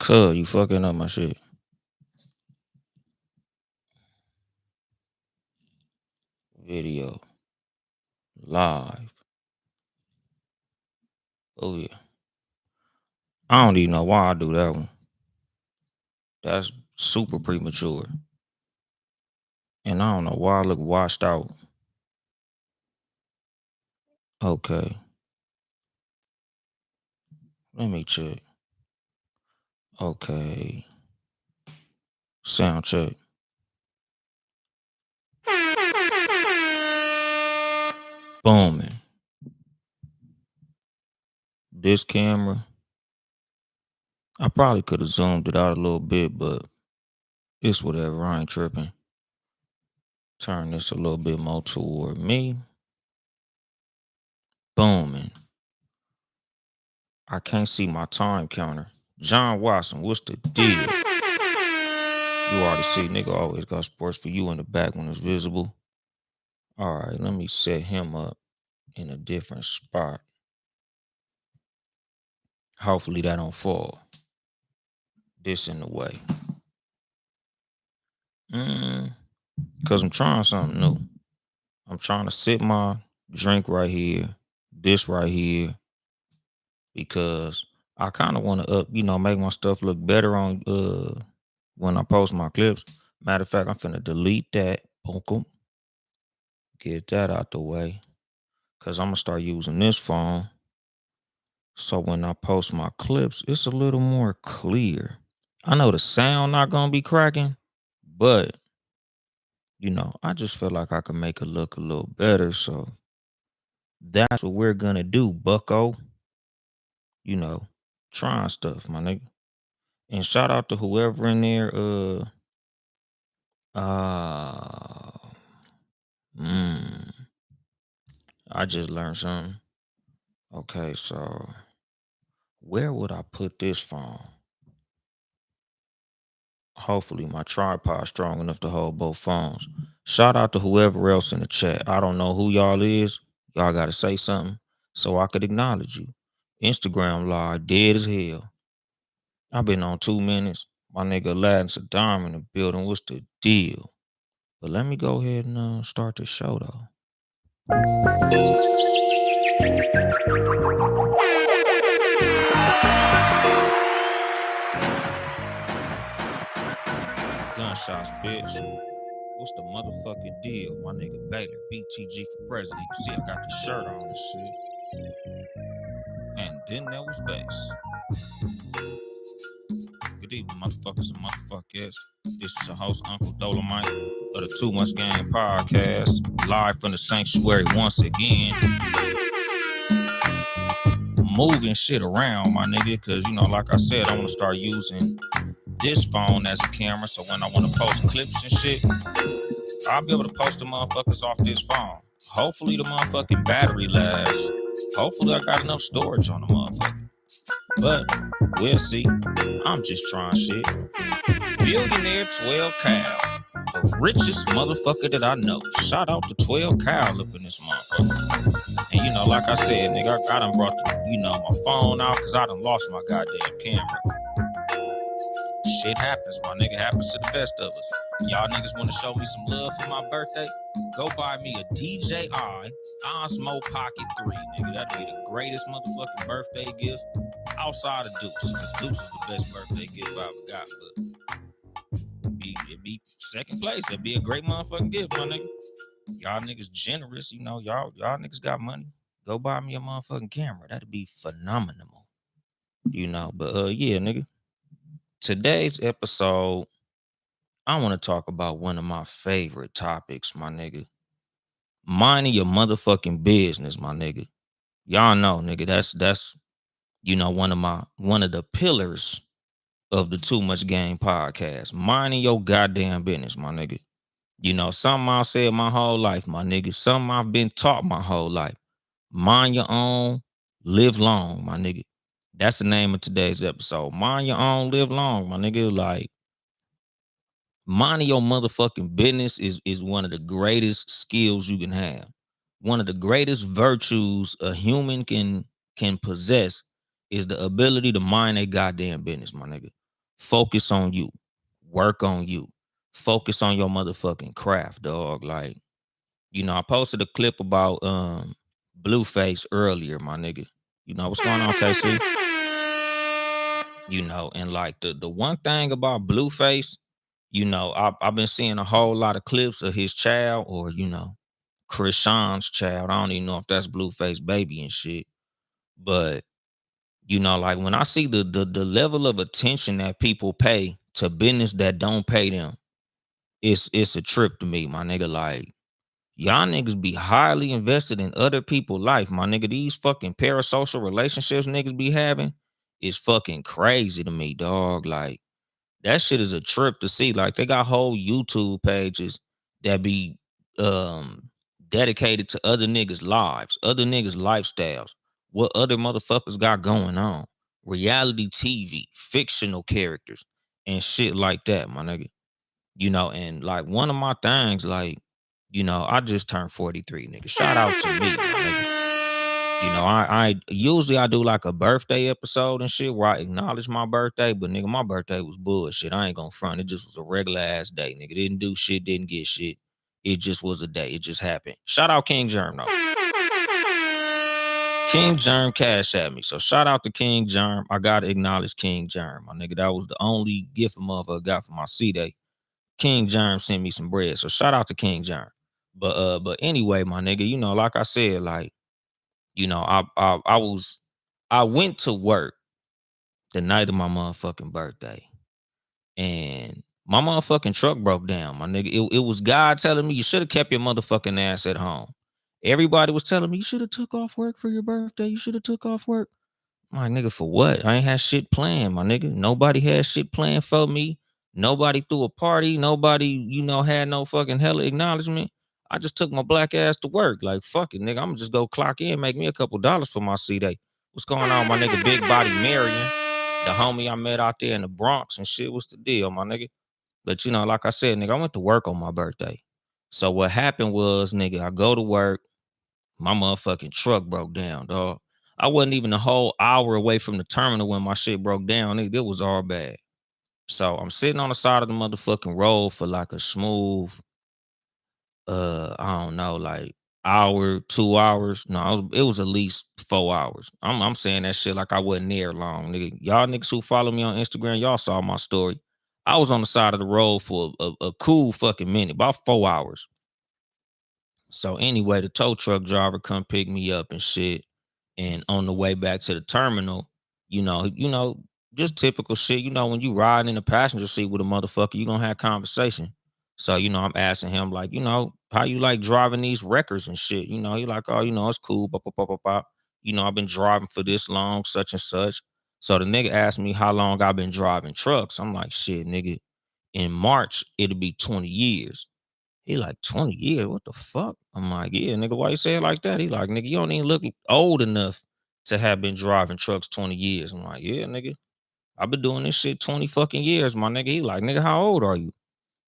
Cuz you fucking up my shit. Video live. Oh yeah. I don't even know why I do that one. That's super premature. And I don't know why I look washed out. Okay. Let me check. Okay. Sound check. Booming. This camera. I probably could have zoomed it out a little bit, but it's whatever. I ain't tripping. Turn this a little bit more toward me. Booming. I can't see my time counter. John Watson, what's the deal? You already see, nigga always got sports for you in the back when it's visible. All right, let me set him up in a different spot. Hopefully that don't fall. This in the way. Cause I'm trying something new. I'm trying to sit my drink right here, this right here, because I kind of want to make my stuff look better on when I post my clips. Matter of fact, I'm finna delete that. Boom. Get that out the way. Cause I'm gonna start using this phone. So when I post my clips, it's a little more clear. I know the sound not gonna be cracking, but I just feel like I can make it look a little better. So that's what we're gonna do, Bucko. You know, trying stuff, my nigga. And shout out to whoever in there. Uh, mm, I just learned something. Okay, so where would I put this phone? Hopefully my tripod strong enough to hold both phones. Shout out to whoever else in the chat. I don't know who y'all is. Y'all got to say something so I could acknowledge you. Instagram live dead as hell. I've been on 2 minutes. My nigga Aladdin Saddam in the building. What's the deal? But let me go ahead and start the show though. Gunshots, bitch. What's the motherfucking deal? My nigga Baylor, BTG for president. You see, I got the shirt on and shit. And then there was bass. Good evening, motherfuckers and motherfuckers. This is your host, Uncle Dolemite of the Too Much Game podcast, live from the sanctuary once again. Moving shit around, my nigga, because, like I said, I want to start using this phone as a camera, so when I want to post clips and shit, I'll be able to post the motherfuckers off this phone. Hopefully the motherfucking battery lasts. Hopefully I got enough storage on the motherfucker. But we'll see. I'm just trying shit. Billionaire 12 Cal, the richest motherfucker that I know. Shout out to 12 Cal up in this motherfucker. And like I said, nigga, I done brought my phone out because I done lost my goddamn camera. Shit happens, my nigga. Happens to the best of us. Y'all niggas want to show me some love for my birthday? Go buy me a DJI Osmo Pocket 3, nigga. That'd be the greatest motherfucking birthday gift outside of Deuce. Because Deuce is the best birthday gift I ever got. But it'd be second place. That'd be a great motherfucking gift, my nigga. Y'all niggas generous, y'all niggas got money. Go buy me a motherfucking camera. That'd be phenomenal. But yeah, nigga. Today's episode, I want to talk about one of my favorite topics, my nigga. Minding your motherfucking business, my nigga. Y'all know, nigga, that's one of the pillars of the Too Much Game podcast. Minding your goddamn business, my nigga. Something I said my whole life, my nigga. Something I've been taught my whole life. Mind your own, live long, my nigga. That's the name of today's episode. Mind your own, live long, my nigga. Like, minding your motherfucking business is one of the greatest skills you can have. One of the greatest virtues a human can possess is the ability to mind a goddamn business, my nigga. Focus on you. Work on you. Focus on your motherfucking craft, dog. Like, I posted a clip about Blueface earlier, my nigga. What's going on, KC? And like the one thing about Blueface, I've been seeing a whole lot of clips of his child, or Krishan's child. I don't even know if that's Blueface baby and shit. But like when I see the level of attention that people pay to business that don't pay them, it's a trip to me, my nigga. Like, y'all niggas be highly invested in other people's life, my nigga. These fucking parasocial relationships niggas be having is fucking crazy to me, dog. Like, that shit is a trip to see. Like, they got whole YouTube pages that be dedicated to other niggas' lives, other niggas' lifestyles, what other motherfuckers got going on. Reality TV, fictional characters, and shit like that, my nigga. And like one of my things, like, I just turned 43, nigga. Shout out to me, my nigga. I usually I do like a birthday episode and shit where I acknowledge my birthday, but nigga, my birthday was bullshit. I ain't gonna front. It just was a regular ass day, nigga. Didn't do shit, didn't get shit. It just was a day. It just happened. Shout out King Germ though. King Germ cash at me. So shout out to King Germ. I gotta acknowledge King Germ, my nigga. That was the only gift a motherfucker got for my C-Day. King Germ sent me some bread. So shout out to King Germ. But anyway, my nigga, like I said, like, I went to work the night of my motherfucking birthday, and my motherfucking truck broke down, my nigga. It was God telling me you should have kept your motherfucking ass at home. Everybody was telling me you should have took off work for your birthday. You should have took off work. My nigga, for what? I ain't had shit planned, my nigga. Nobody had shit planned for me. Nobody threw a party. Nobody, had no fucking hella acknowledgement. I just took my black ass to work. Like, fuck it, nigga. I'm just go clock in, make me a couple dollars for my C-Day. What's going on, my nigga? Big Body Marion, the homie I met out there in the Bronx and shit. What's the deal, my nigga? But, like I said, nigga, I went to work on my birthday. So what happened was, nigga, I go to work. My motherfucking truck broke down, dog. I wasn't even a whole hour away from the terminal when my shit broke down. It was all bad. So I'm sitting on the side of the motherfucking road for like a smooth, I don't know, like hour, 2 hours. No, it was at least 4 hours. I'm saying that shit like I wasn't there long, nigga. Y'all niggas who follow me on Instagram, y'all saw my story. I was on the side of the road for a cool fucking minute, about 4 hours. So anyway, the tow truck driver come pick me up and shit. And on the way back to the terminal, just typical shit. When you riding in the passenger seat with a motherfucker, you gonna have conversation. So, I'm asking him, like, how you like driving these records and shit? He like, oh, it's cool. Bop, bop, bop, bop, bop. I've been driving for this long, such and such. So the nigga asked me how long I've been driving trucks. I'm like, shit, nigga, in March, it'll be 20 years. He like, 20 years? What the fuck? I'm like, yeah, nigga, why you say it like that? He like, nigga, you don't even look old enough to have been driving trucks 20 years. I'm like, yeah, nigga, I've been doing this shit 20 fucking years, my nigga. He like, nigga, how old are you?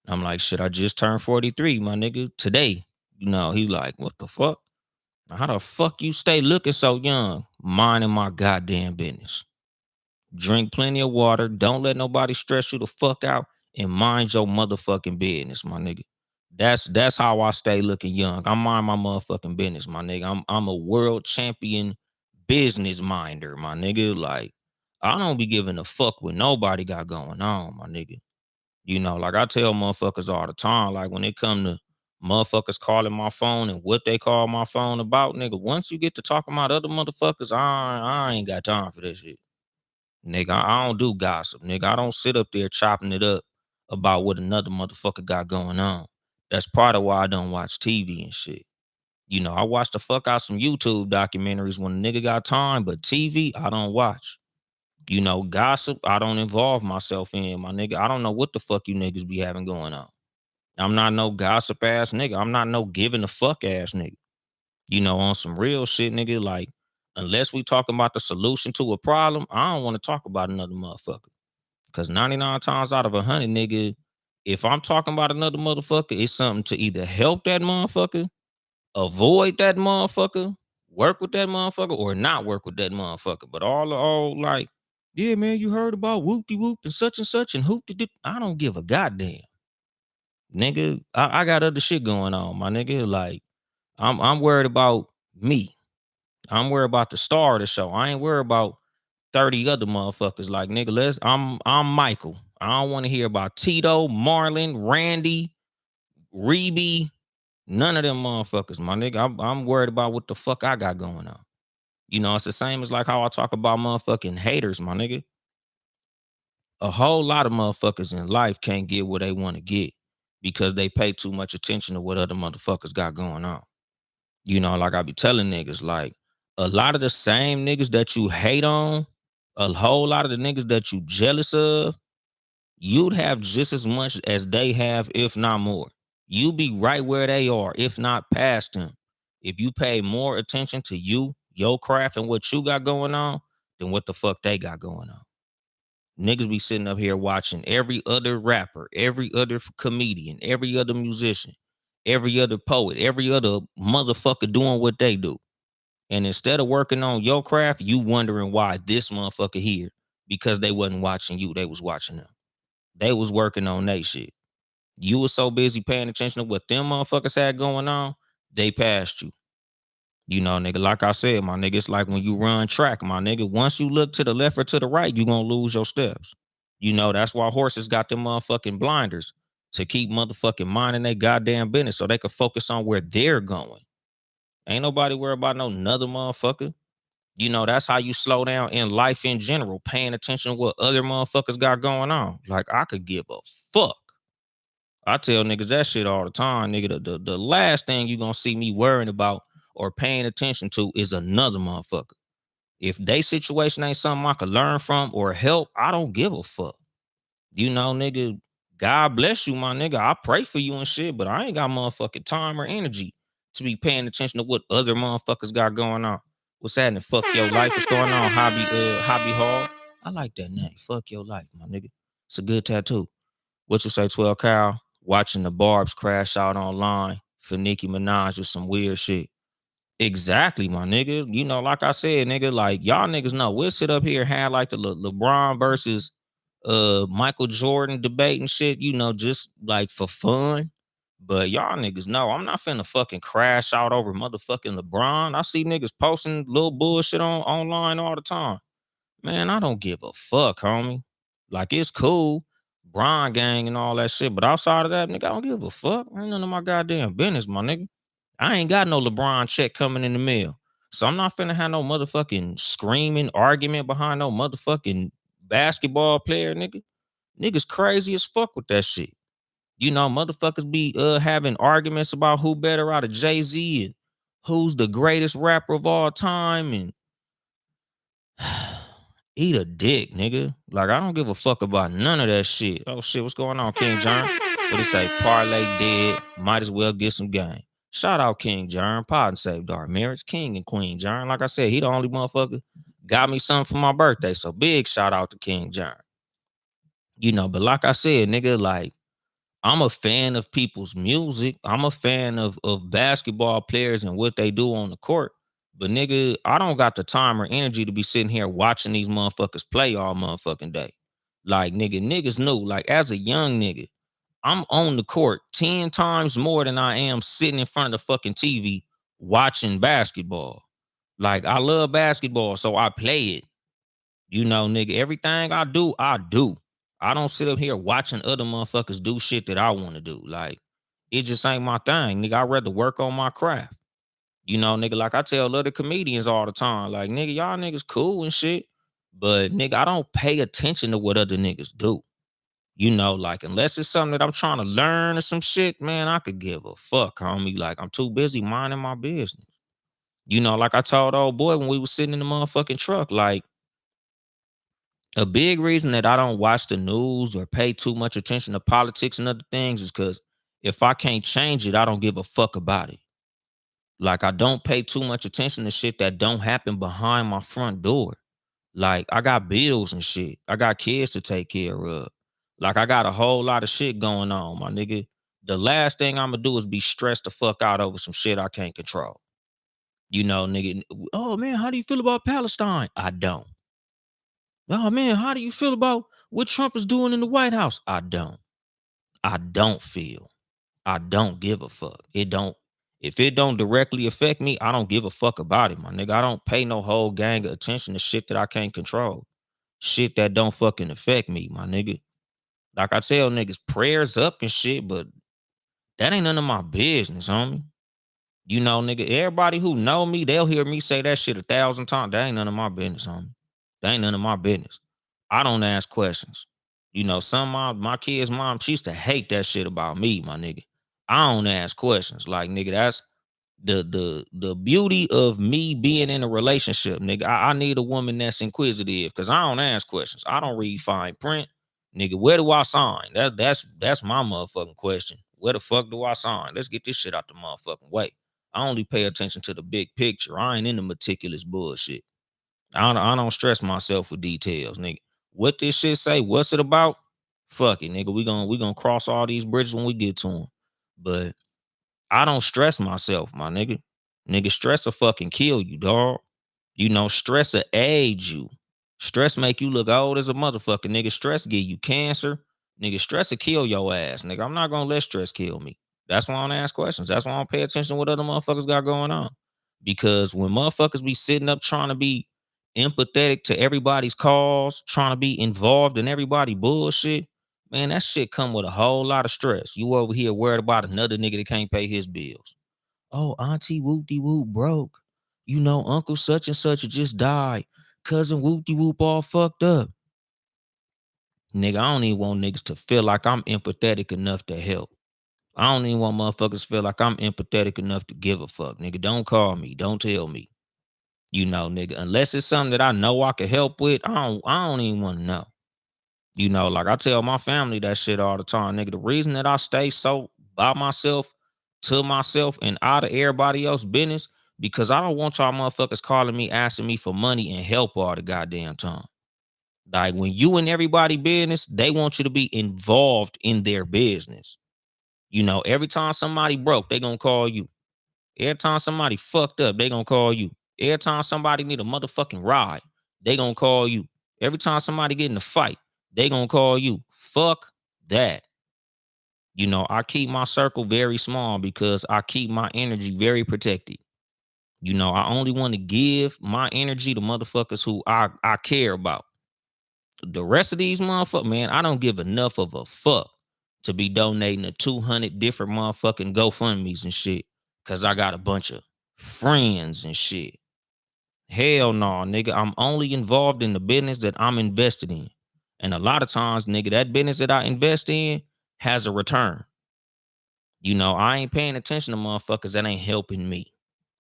I'm like, shit, I just turned 43, my nigga, today. He like, what the fuck? How the fuck you stay looking so young? Minding my goddamn business. Drink plenty of water. Don't let nobody stress you the fuck out, and mind your motherfucking business, my nigga. That's how I stay looking young. I mind my motherfucking business, my nigga. I'm a world champion business minder, my nigga. Like, I don't be giving a fuck what nobody got going on, my nigga. Like I tell motherfuckers all the time, like when it come to motherfuckers calling my phone and what they call my phone about, nigga, once you get to talking about other motherfuckers, I ain't got time for that shit. Nigga, I don't do gossip, nigga. I don't sit up there chopping it up about what another motherfucker got going on. That's part of why I don't watch TV and shit. I watch the fuck out some YouTube documentaries when a nigga got time, but TV, I don't watch. Gossip, I don't involve myself in, my nigga. I don't know what the fuck you niggas be having going on. I'm not no gossip ass nigga. I'm not no giving a fuck ass nigga. On some real shit, nigga, like, unless we talking about the solution to a problem, I don't want to talk about another motherfucker. Cause 99 times out of 100, nigga, if I'm talking about another motherfucker, it's something to either help that motherfucker, avoid that motherfucker, work with that motherfucker, or not work with that motherfucker. But all like Yeah, man, you heard about whoop-de-whoop and such and hoop-de-dip. I don't give a goddamn. Nigga, I got other shit going on, my nigga. Like, I'm worried about me. I'm worried about the star of the show. I ain't worried about 30 other motherfuckers. Like, nigga, I'm Michael. I don't want to hear about Tito, Marlon, Randy, Reby, none of them motherfuckers, my nigga. I'm worried about what the fuck I got going on. You know, it's the same as like how I talk about motherfucking haters, my nigga. A whole lot of motherfuckers in life can't get what they want to get because they pay too much attention to what other motherfuckers got going on. You know, like I be telling niggas, like a lot of the same niggas that you hate on, a whole lot of the niggas that you jealous of, you'd have just as much as they have, if not more. You be right where they are, if not past them. If you pay more attention to you, your craft, and what you got going on than what the fuck they got going on. Niggas be sitting up here watching every other rapper, every other comedian, every other musician, every other poet, every other motherfucker doing what they do. And instead of working on your craft, you wondering why this motherfucker here, because they wasn't watching you, they was watching them. They was working on they shit. You was so busy paying attention to what them motherfuckers had going on, they passed you. You know, nigga, like I said, my nigga, it's like when you run track, my nigga. Once you look to the left or to the right, you gonna lose your steps. You know, that's why horses got them motherfucking blinders to keep motherfucking minding their goddamn business so they can focus on where they're going. Ain't nobody worried about no another motherfucker. You know, that's how you slow down in life in general, paying attention to what other motherfuckers got going on. Like, I could give a fuck. I tell niggas that shit all the time, nigga. The last thing you gonna see me worrying about or paying attention to is another motherfucker. If they situation ain't something I could learn from or help, I don't give a fuck. You know, nigga, God bless you, my nigga. I pray for you and shit, but I ain't got motherfucking time or energy to be paying attention to what other motherfuckers got going on. What's happening? Fuck your life. What's going on? Hobby Hall. I like that name. Fuck your life, my nigga. It's a good tattoo. What you say, 12 Cal? Watching the Barbs crash out online for Nicki Minaj with some weird shit. Exactly, my nigga. You know, like I said, nigga, like y'all niggas know we'll sit up here and have like the LeBron versus Michael Jordan debate and shit, you know, just like for fun. But y'all niggas know I'm not finna fucking crash out over motherfucking LeBron. I see niggas posting little bullshit on online all the time. Man, I don't give a fuck, homie. Like, it's cool, Bron gang and all that shit. But outside of that, nigga, I don't give a fuck. Ain't none of my goddamn business, my nigga. I ain't got no LeBron check coming in the mail. So I'm not finna have no motherfucking screaming argument behind no motherfucking basketball player, nigga. Niggas crazy as fuck with that shit. You know, motherfuckers be having arguments about who better out of Jay-Z and who's the greatest rapper of all time and eat a dick, nigga. Like, I don't give a fuck about none of that shit. Oh shit, what's going on, King John? What it say? Parlay dead. Might as well get some game. Shout out King John. Pod and saved our marriage. King and Queen John. Like I said, he the only motherfucker got me something for my birthday. So big shout out to King John. You know, but like I said, nigga, like I'm a fan of people's music. I'm a fan of basketball players and what they do on the court. But nigga, I don't got the time or energy to be sitting here watching these motherfuckers play all motherfucking day. Like nigga, niggas knew. Like as a young nigga, I'm on the court 10 times more than I am sitting in front of the fucking TV watching basketball. Like I love basketball, so I play it. You know, nigga, everything I do, I do. I don't sit up here watching other motherfuckers do shit that I want to do. Like, it just ain't my thing, nigga. I'd rather work on my craft. You know, nigga, like I tell other comedians all the time, like, nigga, y'all niggas cool and shit. But nigga, I don't pay attention to what other niggas do. You know, like, unless it's something that I'm trying to learn or some shit, man, I could give a fuck, homie. Like, I'm too busy minding my business. You know, like I told old boy when we was sitting in the motherfucking truck, like, a big reason that I don't watch the news or pay too much attention to politics and other things is because if I can't change it, I don't give a fuck about it. Like I don't pay too much attention to shit that don't happen behind my front door. Like I got bills and shit. I got kids to take care of. Like I got a whole lot of shit going on, my nigga. The last thing I'm gonna do is be stressed the fuck out over some shit I can't control. You know, nigga. Oh man, how do you feel about Palestine? I don't. Oh man, how do you feel about what Trump is doing in the White House? I don't. I don't feel. I don't give a fuck. It don't. If it don't directly affect me, I don't give a fuck about it, my nigga. I don't pay no whole gang of attention to shit that I can't control. Shit that don't fucking affect me, my nigga. Like I tell niggas, prayers up and shit, but that ain't none of my business, homie. You know, nigga, everybody who know me, they'll hear me say that shit 1,000 times. That ain't none of my business, homie. That ain't none of my business. I don't ask questions. You know, some of my kids' mom, she used to hate that shit about me, my nigga. I don't ask questions. Like, nigga, that's the beauty of me being in a relationship, nigga. I need a woman that's inquisitive because I don't ask questions. I don't read fine print. Nigga, where do I sign? That's my motherfucking question. Where the fuck do I sign? Let's get this shit out the motherfucking way. I only pay attention to the big picture. I ain't in the meticulous bullshit. I don't stress myself with details, nigga. What this shit say? What's it about? Fuck it, nigga. We gonna cross all these bridges when we get to them. But I don't stress myself, my nigga. Nigga, stress will fucking kill you, dog. You know, stress will age you. Stress make you look old as a motherfucker, nigga. Stress give you cancer. Nigga, stress will kill your ass, nigga. I'm not gonna let stress kill me. That's why I don't ask questions. That's why I don't pay attention to what other motherfuckers got going on. Because when motherfuckers be sitting up trying to be empathetic to everybody's cause, trying to be involved in everybody bullshit, man, that shit come with a whole lot of stress. You over here worried about another nigga that can't pay his bills. Oh, Auntie Whoop-de Whoop broke. You know, Uncle such and such just died. Cousin Whoop-de Whoop all fucked up. Nigga, I don't even want niggas to feel like I'm empathetic enough to help. I don't even want motherfuckers to feel like I'm empathetic enough to give a fuck. Nigga, don't call me. Don't tell me. You know, nigga, unless it's something that I know I can help with, I don't even want to know. You know, like I tell my family that shit all the time, nigga. The reason that I stay so by myself, to myself, and out of everybody else business, because I don't want y'all motherfuckers calling me, asking me for money and help all the goddamn time. Like when you in everybody business, they want you to be involved in their business. You know, every time somebody broke, they gonna call you. Every time somebody fucked up, they gonna call you. Every time somebody need a motherfucking ride, they gonna call you. Every time somebody get in a fight, they gonna call you. Fuck that. You know, I keep my circle very small because I keep my energy very protected. You know, I only want to give my energy to motherfuckers who I care about. The rest of these motherfuckers, man, I don't give enough of a fuck to be donating to 200 different motherfucking GoFundMe's and shit. Cause I got a bunch of friends and shit. Hell no, nigga. I'm only involved in the business that I'm invested in. And a lot of times, nigga, that business that I invest in has a return. You know, I ain't paying attention to motherfuckers that ain't helping me.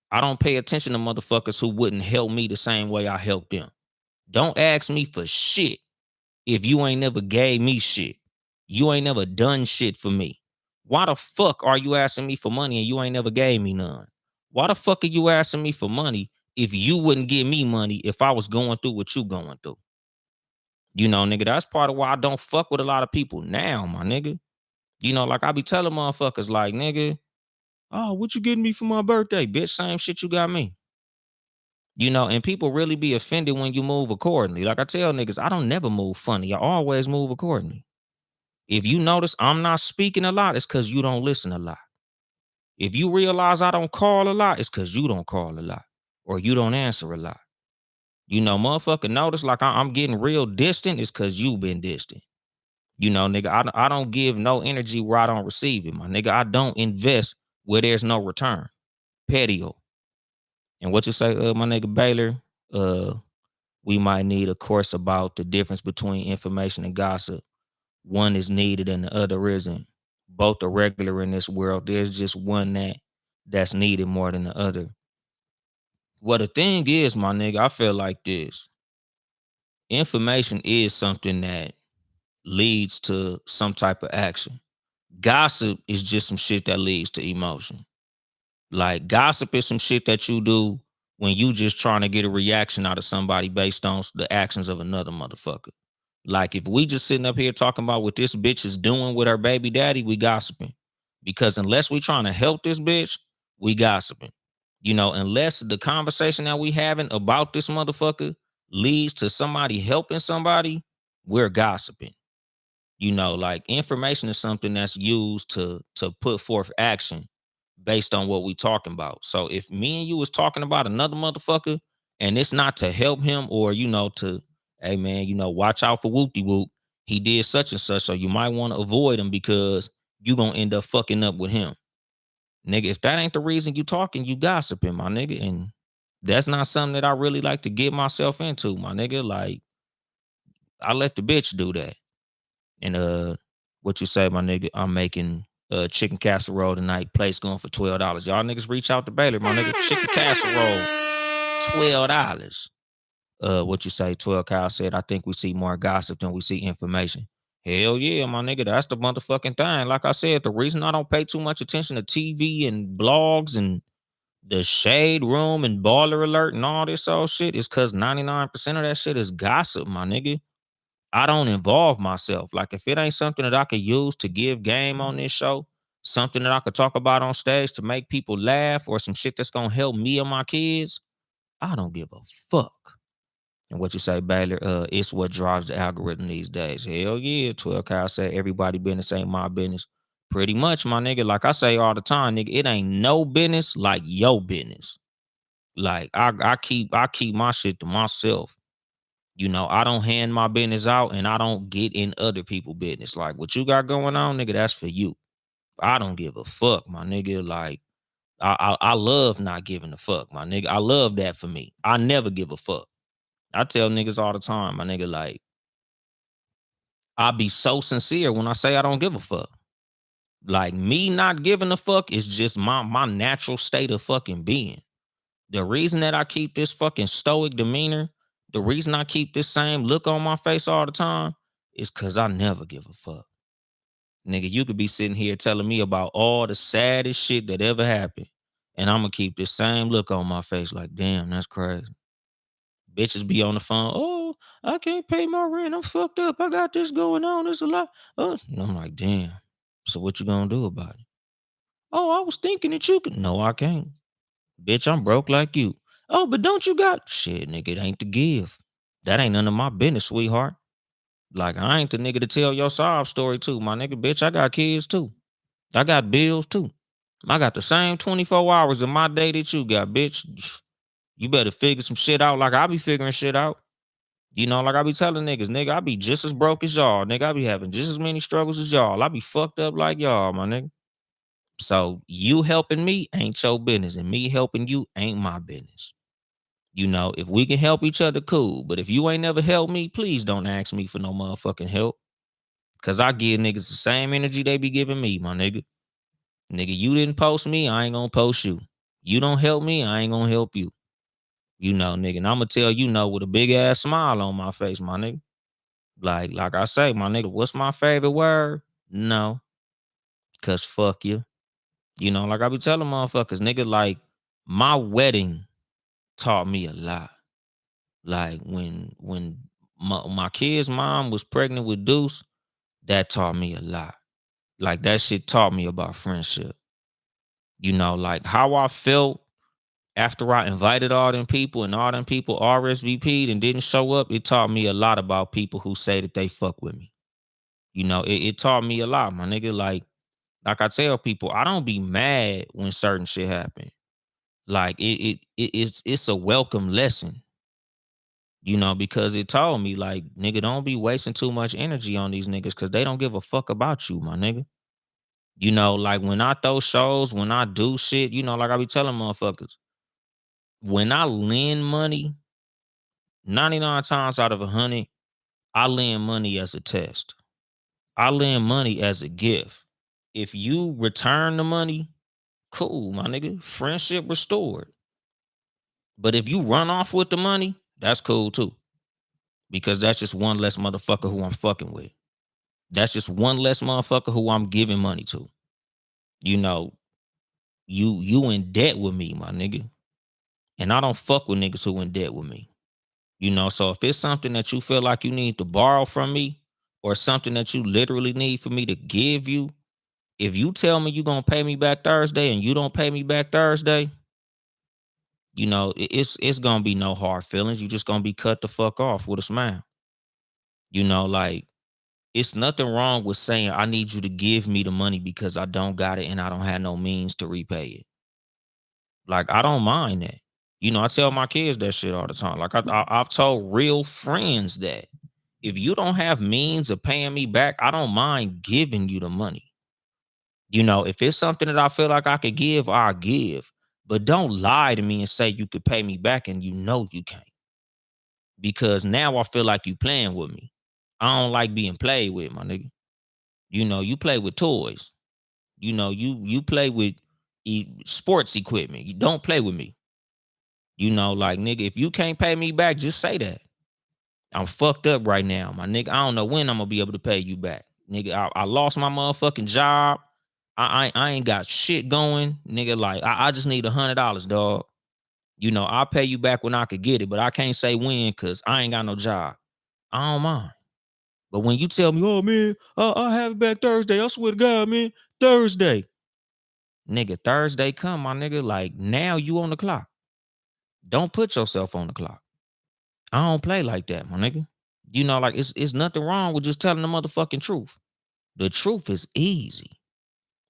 I don't pay attention to motherfuckers who wouldn't help me the same way I help them. Don't ask me for shit if you ain't never gave me shit. You ain't never done shit for me. Why the fuck are you asking me for money and you ain't never gave me none? Why the fuck are you asking me for money if you wouldn't give me money if I was going through what you going through? You know, nigga, that's part of why I don't fuck with a lot of people now, my nigga. You know, like I be telling motherfuckers, like, nigga, oh, what you getting me for my birthday? Bitch, same shit you got me. You know, and people really be offended when you move accordingly. Like I tell niggas, I don't never move funny. I always move accordingly. If you notice I'm not speaking a lot, it's because you don't listen a lot. If you realize I don't call a lot, it's because you don't call a lot or you don't answer a lot. You know, motherfucker, notice like I'm getting real distant, it's because you been distant. You know, nigga, I don't give no energy where I don't receive it, my nigga. I don't invest where there's no return. Petio. And what you say, my nigga Baylor, uh, we might need a course about the difference between information and gossip. One is needed and the other isn't. Both are regular in this world. There's just one that's needed more than the other. Well, the thing is, my nigga, I feel like this. Information is something that leads to some type of action. Gossip is just some shit that leads to emotion. Like gossip is some shit that you do when you just trying to get a reaction out of somebody based on the actions of another motherfucker. Like if we just sitting up here talking about what this bitch is doing with her baby daddy, we gossiping. Because unless we trying to help this bitch, we gossiping. You know, unless the conversation that we having about this motherfucker leads to somebody helping somebody, we're gossiping. Like information is something that's used to put forth action based on what we talking about. So if me and you was talking about another motherfucker and it's not to help him or to, hey man, watch out for whoopty whoop. He did such and such, so you might want to avoid him because you gonna end up fucking up with him. Nigga, if that ain't the reason you talking, you gossiping, my nigga. And that's not something that I really like to get myself into, my nigga. Like, I let the bitch do that. And what you say, my nigga? I'm making chicken casserole tonight. Place going for $12. Y'all niggas reach out to Baylor, my nigga. Chicken casserole, $12. What you say? 12 Kyle said, I think we see more gossip than we see information. Hell yeah, my nigga. That's the motherfucking thing. Like I said, the reason I don't pay too much attention to TV and blogs and the shade room and baller alert and all this old shit is because 99% of that shit is gossip, my nigga. I don't involve myself. Like if it ain't something that I could use to give game on this show, something that I could talk about on stage to make people laugh or some shit that's gonna help me and my kids, I don't give a fuck. And what you say, Baylor, it's what drives the algorithm these days. Hell yeah. 12 Kyle said everybody business ain't my business. Pretty much, my nigga. Like I say all the time, nigga, it ain't no business like your business. Like I keep my shit to myself. I don't hand my business out and I don't get in other people's business. Like what you got going on, nigga, that's for you. I don't give a fuck, my nigga. Like I love not giving a fuck, my nigga. I love that for me. I never give a fuck. I tell niggas all the time, my nigga, like I be so sincere when I say I don't give a fuck. Like me not giving a fuck is just my natural state of fucking being. The reason that I keep this fucking stoic demeanor, the reason I keep this same look on my face all the time is because I never give a fuck. Nigga, you could be sitting here telling me about all the saddest shit that ever happened. And I'm gonna keep this same look on my face like, damn, that's crazy. Bitches be on the phone, oh, I can't pay my rent. I'm fucked up. I got this going on. It's a lot. And I'm like, damn. So what you gonna do about it? Oh, I was thinking that you could. No, I can't. Bitch, I'm broke like you. Oh, but don't you got shit, nigga? It ain't to give. That ain't none of my business, sweetheart. Like I ain't the nigga to tell your sob story too, my nigga. Bitch, I got kids too. I got bills too. I got the same 24 hours in my day that you got, bitch. You better figure some shit out like I be figuring shit out. Like I be telling niggas, nigga, I be just as broke as y'all. Nigga, I be having just as many struggles as y'all. I be fucked up like y'all, my nigga. So you helping me ain't your business, and me helping you ain't my business. If we can help each other, cool. But if you ain't never helped me, please don't ask me for no motherfucking help. Cause I give niggas the same energy they be giving me, my nigga. Nigga, you didn't post me, I ain't gonna post you. You don't help me, I ain't gonna help you. Nigga, and I'm gonna tell with a big ass smile on my face, my nigga. Like I say, my nigga, what's my favorite word? No. Cause fuck you. Like I be telling motherfuckers, nigga, like my wedding taught me a lot. Like when my kid's mom was pregnant with Deuce, that taught me a lot. Like that shit taught me about friendship. Like how I felt after I invited all them people and all them people RSVP'd and didn't show up, it taught me a lot about people who say that they fuck with me. It taught me a lot, my nigga. Like I tell people, I don't be mad when certain shit happen. Like it's a welcome lesson. Because it told me, like, nigga, don't be wasting too much energy on these niggas because they don't give a fuck about you, my nigga. Like when I throw shows, when I do shit, like I be telling motherfuckers, when I lend money, 99 times out of 100, I lend money as a test. I lend money as a gift. If you return the money, cool, my nigga. Friendship restored. But if you run off with the money, that's cool too. Because that's just one less motherfucker who I'm fucking with. That's just one less motherfucker who I'm giving money to. You know, you in debt with me, my nigga. And I don't fuck with niggas who in debt with me. So if it's something that you feel like you need to borrow from me or something that you literally need for me to give you, if you tell me you gonna pay me back Thursday and you don't pay me back Thursday, It's gonna be no hard feelings. You just gonna be cut the fuck off with a smile. Like it's nothing wrong with saying I need you to give me the money because I don't got it and I don't have no means to repay it. Like I don't mind that. I tell my kids that shit all the time. Like I've told real friends that if you don't have means of paying me back, I don't mind giving you the money. If it's something that I feel like I could give, I'll give. But don't lie to me and say you could pay me back and you can't. Because now I feel like you playing with me. I don't like being played with, my nigga. You play with toys. You play with sports equipment. You don't play with me. Like nigga, if you can't pay me back, just say that. I'm fucked up right now, my nigga. I don't know when I'm gonna be able to pay you back, nigga. I lost my motherfucking job. I ain't got shit going, nigga. Like I just need $100, dog. I'll pay you back when I could get it, but I can't say when because I ain't got no job. I don't mind. But when you tell me, oh man, I'll have it back Thursday. I swear to God, man, Thursday. Nigga, Thursday come, my nigga. Like now you on the clock. Don't put yourself on the clock. I don't play like that, my nigga. Like it's nothing wrong with just telling the motherfucking truth. The truth is easy,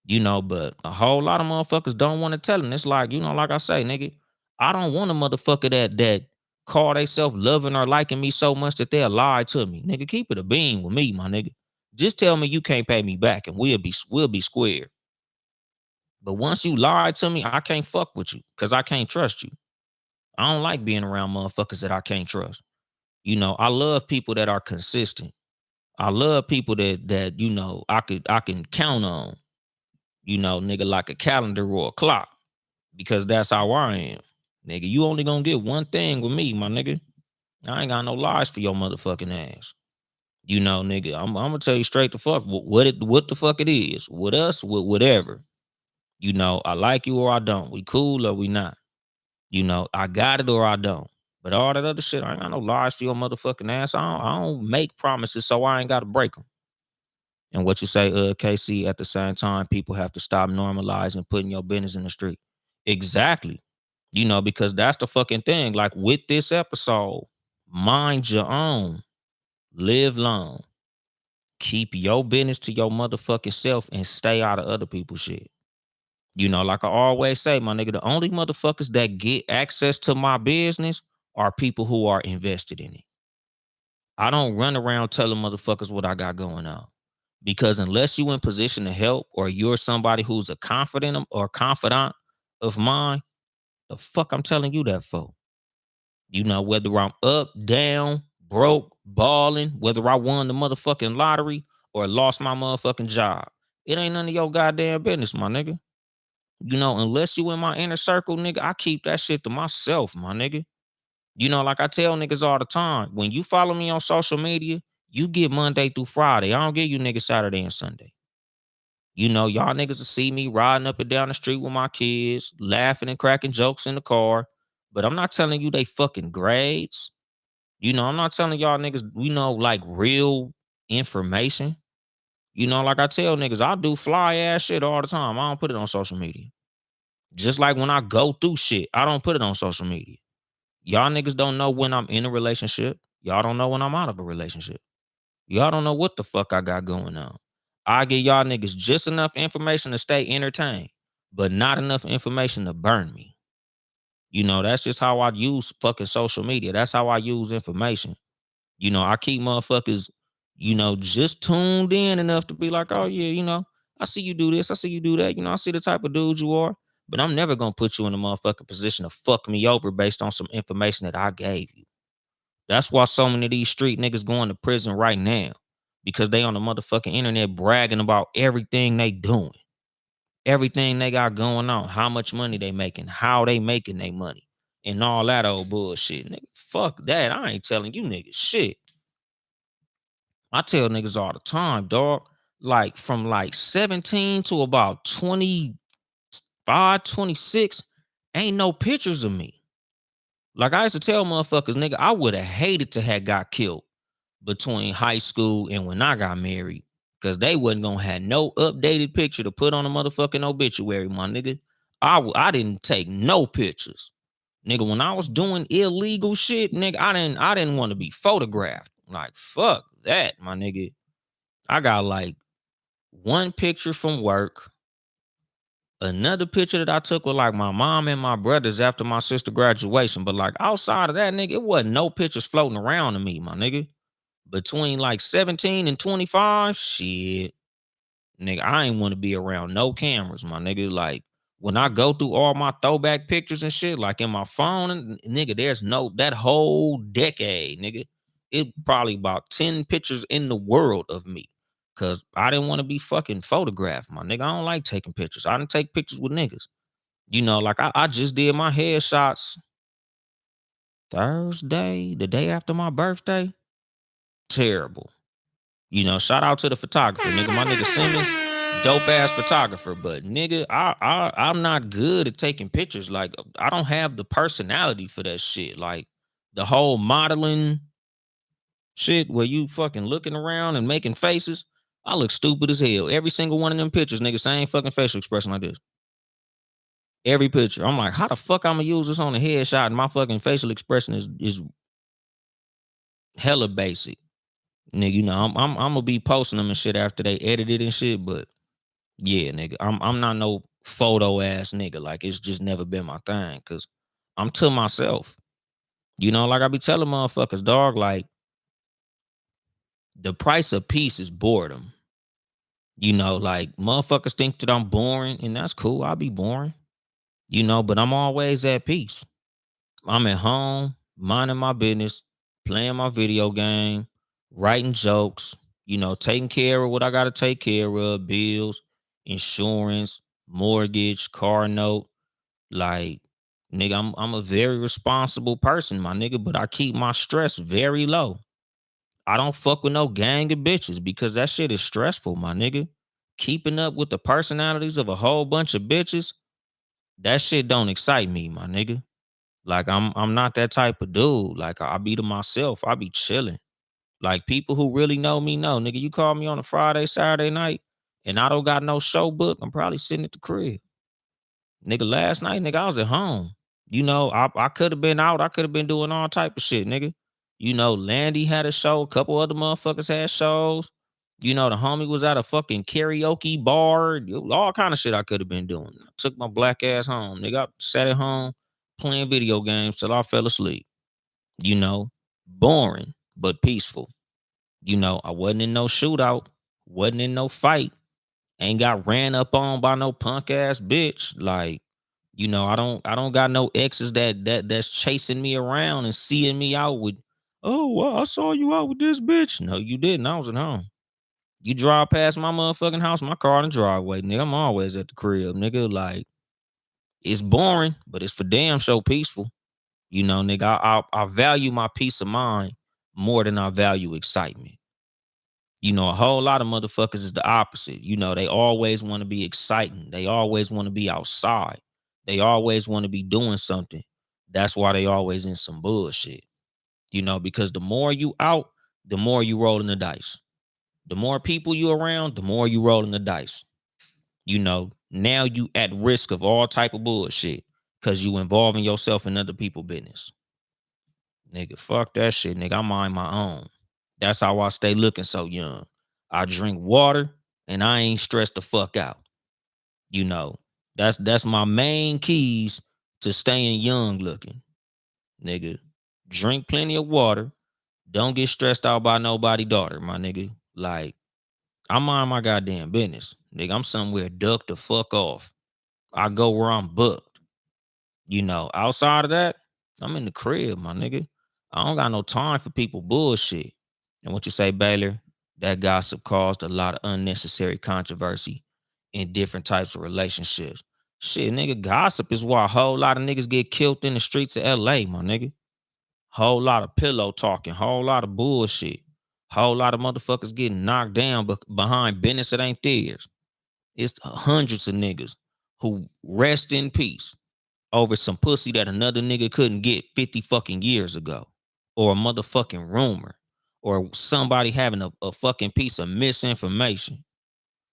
but a whole lot of motherfuckers don't want to tell them. It's like, like I say, nigga, I don't want a motherfucker that call theyself loving or liking me so much that they'll lie to me. Nigga, keep it a bean with me, my nigga. Just tell me you can't pay me back and we'll be square. But once you lie to me, I can't fuck with you because I can't trust you. I don't like being around motherfuckers that I can't trust. I love people that are consistent. I love people that I can count on. Nigga, like a calendar or a clock, because that's how I am. Nigga, you only gonna get one thing with me, my nigga. I ain't got no lies for your motherfucking ass. Nigga, I'm gonna tell you straight the fuck what the fuck it is. With us, with whatever. I like you or I don't. We cool or we not. I got it or I don't. But all that other shit, I ain't got no lies for your motherfucking ass. I don't make promises, so I ain't got to break them. And what you say, KC, at the same time, people have to stop normalizing putting your business in the street. Exactly. Because that's the fucking thing. Like with this episode, mind your own, live long, keep your business to your motherfucking self and stay out of other people's shit. Like I always say, my nigga, the only motherfuckers that get access to my business are people who are invested in it. I don't run around telling motherfuckers what I got going on. Because unless you in position to help or you're somebody who's a confidant of mine, the fuck I'm telling you that for? Whether I'm up, down, broke, balling, whether I won the motherfucking lottery or lost my motherfucking job. It ain't none of your goddamn business, my nigga. Unless you in my inner circle, nigga, I keep that shit to myself, my nigga. Like I tell niggas all the time, when you follow me on social media, you get Monday through Friday. I don't give you niggas Saturday and Sunday. Y'all niggas will see me riding up and down the street with my kids, laughing and cracking jokes in the car. But I'm not telling you they fucking grades. I'm not telling y'all niggas, like real information. Like I tell niggas, I do fly ass shit all the time. I don't put it on social media. Just like when I go through shit, I don't put it on social media. Y'all niggas don't know when I'm in a relationship. Y'all don't know when I'm out of a relationship. Y'all don't know what the fuck I got going on. I give y'all niggas just enough information to stay entertained, but not enough information to burn me. That's just how I use fucking social media. That's how I use information. I keep motherfuckers, just tuned in enough to be like, oh yeah, I see you do this, I see you do that. I see the type of dude you are, but I'm never gonna put you in a motherfucking position to fuck me over based on some information that I gave you. That's why so many of these street niggas going to prison right now, because they on the motherfucking internet bragging about everything they doing, everything they got going on, how much money they making, how they making their money, and all that old bullshit. Nigga, fuck that. I ain't telling you niggas shit. I tell niggas all the time, dog. Like from like 17 to about 25, 26, ain't no pictures of me. Like I used to tell motherfuckers, nigga, I would have hated to have got killed between high school and when I got married, because they wasn't gonna have no updated picture to put on a motherfucking obituary, my nigga. I didn't take no pictures. Nigga, when I was doing illegal shit, nigga, I didn't want to be photographed. Like, fuck that, my nigga. I got like one picture from work, another picture that I took with like my mom and my brothers after my sister graduation. But like outside of that, nigga, it wasn't no pictures floating around to me, my nigga. Between like 17 and 25, shit. Nigga, I ain't want to be around no cameras, my nigga. Like when I go through all my throwback pictures and shit, like in my phone, and nigga, there's no that whole decade, nigga. It probably about 10 pictures in the world of me. Cause I didn't want to be fucking photographed, my nigga. I don't like taking pictures. I didn't take pictures with niggas. You know, like I just did my headshots Thursday, the day after my birthday. Terrible. You know, shout out to the photographer, nigga. My nigga Simmons, dope ass photographer. But nigga, I'm not good at taking pictures. Like, I don't have the personality for that shit. Like the whole modeling shit where you fucking looking around and making faces. I look stupid as hell. Every single one of them pictures, nigga, same fucking facial expression like this. Every picture. I'm like, how the fuck I'm gonna use this on a headshot and my fucking facial expression is hella basic. Nigga, you know, I'm gonna be posting them and shit after they edit it and shit, but yeah, nigga, I'm not no photo ass nigga. Like it's just never been my thing. Cause I'm to myself. You know, like I be telling motherfuckers, dog, like the price of peace is boredom. You know, like motherfuckers think that I'm boring, and that's cool. I'll be boring. You know, but I'm always at peace. I'm at home, minding my business, playing my video game, writing jokes, you know, taking care of what I gotta take care of, bills, insurance, mortgage, car note. Like, nigga, I'm a very responsible person, my nigga, but I keep my stress very low. I don't fuck with no gang of bitches because that shit is stressful, my nigga. Keeping up with the personalities of a whole bunch of bitches, that shit don't excite me, my nigga. Like I'm not that type of dude. Like I be to myself. I be chilling. Like people who really know me know, nigga. You call me on a Friday, Saturday night, and I don't got no show book. I'm probably sitting at the crib. Nigga, last night, nigga, I was at home. You know, I could have been out. I could have been doing all type of shit, nigga. You know, Landy had a show. A couple other motherfuckers had shows. You know, the homie was at a fucking karaoke bar. All kind of shit I could have been doing. I took my black ass home, nigga. I sat at home playing video games till I fell asleep. You know, boring but peaceful. You know, I wasn't in no shootout, wasn't in no fight, ain't got ran up on by no punk ass bitch. Like, you know, I don't got no exes that's chasing me around and seeing me out with, oh well, I saw you out with this bitch. No, you didn't. I was at home. You drive past my motherfucking house, my car in the driveway, nigga. I'm always at the crib, nigga. Like, it's boring, but it's for damn so peaceful. You know, nigga, I value my peace of mind more than I value excitement. You know, a whole lot of motherfuckers is the opposite. You know, they always want to be exciting. They always want to be outside. They always want to be doing something. That's why they always in some bullshit. You know, because the more you out, the more you rolling the dice. The more people you around, the more you rolling the dice. You know, now you at risk of all type of bullshit because you involving yourself in other people business. Nigga, fuck that shit, nigga. I mind my own. That's how I stay looking so young. I drink water and I ain't stressed the fuck out. You know, that's my main keys to staying young looking. Nigga, drink plenty of water. Don't get stressed out by nobody daughter, my nigga. Like, I mind my goddamn business. Nigga, I'm somewhere duck the fuck off. I go where I'm booked. You know, outside of that, I'm in the crib, my nigga. I don't got no time for people bullshit. And what you say, Baylor? That gossip caused a lot of unnecessary controversy in different types of relationships. Shit, nigga, gossip is why a whole lot of niggas get killed in the streets of LA, my nigga. Whole lot of pillow talking, whole lot of bullshit. Whole lot of motherfuckers getting knocked down behind business that ain't theirs. It's hundreds of niggas who rest in peace over some pussy that another nigga couldn't get 50 fucking years ago, or a motherfucking rumor, or somebody having a fucking piece of misinformation.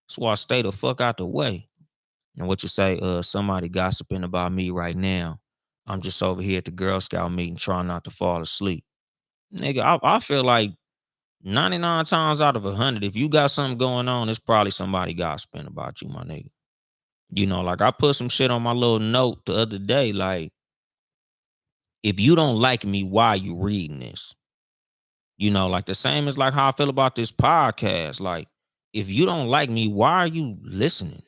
That's why I stay the fuck out the way. And what you say, somebody gossiping about me right now. I'm just over here at the Girl Scout meeting trying not to fall asleep. Nigga, I feel like 99 times out of 100, if you got something going on, it's probably somebody gossiping about you, my nigga. Like I put some shit on my little note the other day, like, if you don't like me, why are you reading this? Like the same as like how I feel about this podcast. Like, if you don't like me, why are you listening?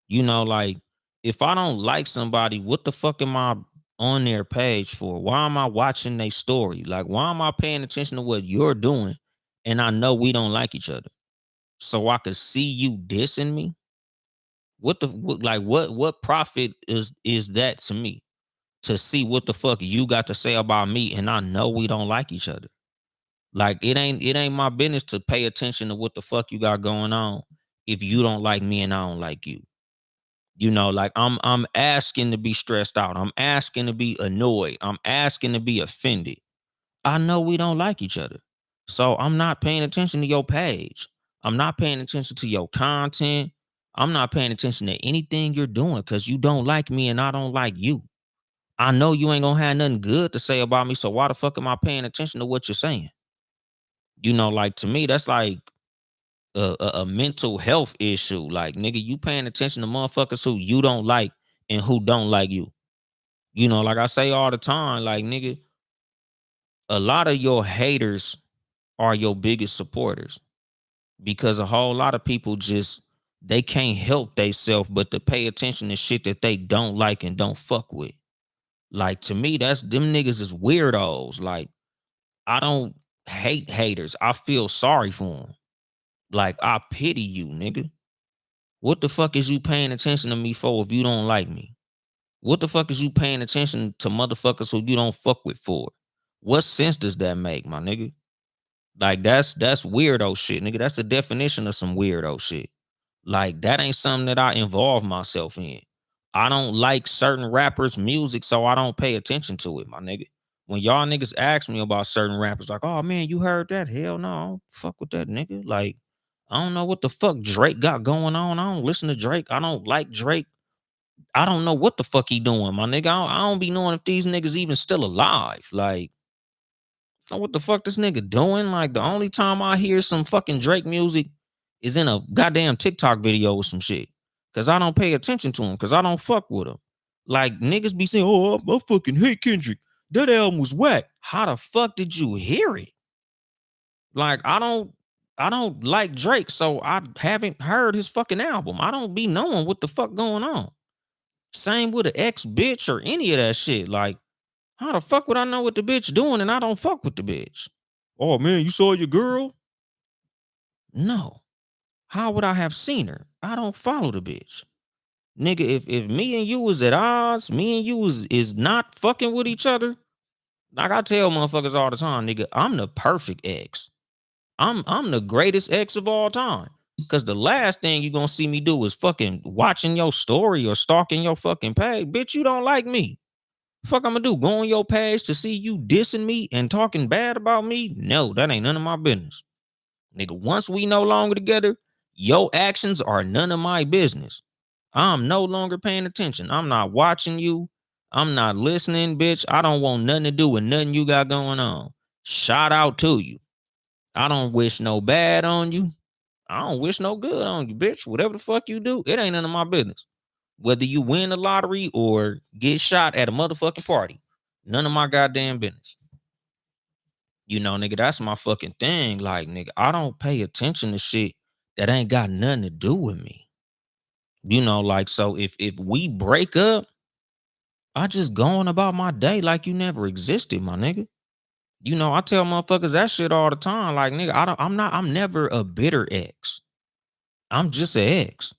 Like if I don't like somebody, what the fuck am I on their page for? Why am I watching their story? Like, why am I paying attention to what you're doing? And I know we don't like each other. So I could see you dissing me. What profit is that to me? To see what the fuck you got to say about me, and I know we don't like each other. Like it ain't my business to pay attention to what the fuck you got going on if you don't like me and I don't like you. Like I'm asking to be stressed out. I'm asking to be annoyed. I'm asking to be offended. I know we don't like each other. So I'm not paying attention to your page. I'm not paying attention to your content. I'm not paying attention to anything you're doing because you don't like me and I don't like you. I know you ain't gonna have nothing good to say about me. So why the fuck am I paying attention to what you're saying? Like to me, that's like a mental health issue. Like, nigga, you paying attention to motherfuckers who you don't like and who don't like you. Like I say all the time, like, nigga, a lot of your haters are your biggest supporters because a whole lot of people just they can't help theyself but to pay attention to shit that they don't like and don't fuck with. Like to me, that's them niggas is weirdos. Like I don't hate haters. I feel sorry for them. Like I pity you, nigga. What the fuck is you paying attention to me for if you don't like me? What the fuck is you paying attention to motherfuckers who you don't fuck with for? What sense does that make, my nigga? Like that's weirdo shit, nigga. That's the definition of some weirdo shit. Like that ain't something that I involve myself in. I don't like certain rappers' music, so I don't pay attention to it, my nigga. When y'all niggas ask me about certain rappers, like, oh man, you heard that? Hell no, I don't fuck with that nigga. Like, I don't know what the fuck Drake got going on. I don't listen to Drake. I don't like Drake. I don't know what the fuck he doing, my nigga. I don't be knowing if these niggas even still alive. Like, know what the fuck this nigga doing? Like the only time I hear some fucking Drake music is in a goddamn TikTok video or some shit. Cause I don't pay attention to him. Cause I don't fuck with him. Like niggas be saying, "Oh, I fucking hate Kendrick. That album was whack." How the fuck did you hear it? Like I don't like Drake, so I haven't heard his fucking album. I don't be knowing what the fuck going on. Same with an ex bitch or any of that shit. Like how the fuck would I know what the bitch doing and I don't fuck with the bitch? Oh man, you saw your girl? No. How would I have seen her? I don't follow the bitch. Nigga, if me and you was at odds, me and you is not fucking with each other. Like I tell motherfuckers all the time, nigga, I'm the perfect ex. I'm the greatest ex of all time. Cause the last thing you gonna see me do is fucking watching your story or stalking your fucking page. Bitch, you don't like me. Fuck I'm gonna do? Go on your page to see you dissing me and talking bad about me? No, that ain't none of my business. Nigga, once we no longer together, your actions are none of my business. I'm no longer paying attention. I'm not watching you. I'm not listening, bitch. I don't want nothing to do with nothing you got going on. Shout out to you. I don't wish no bad on you. I don't wish no good on you, bitch. Whatever the fuck you do, it ain't none of my business. Whether you win the lottery or get shot at a motherfucking party, none of my goddamn business. Nigga, that's my fucking thing. Like, nigga, I don't pay attention to shit that ain't got nothing to do with me. Like, so if we break up, I just going about my day like you never existed, my nigga. I tell motherfuckers that shit all the time. Like, nigga, I'm never a bitter ex. I'm just an ex.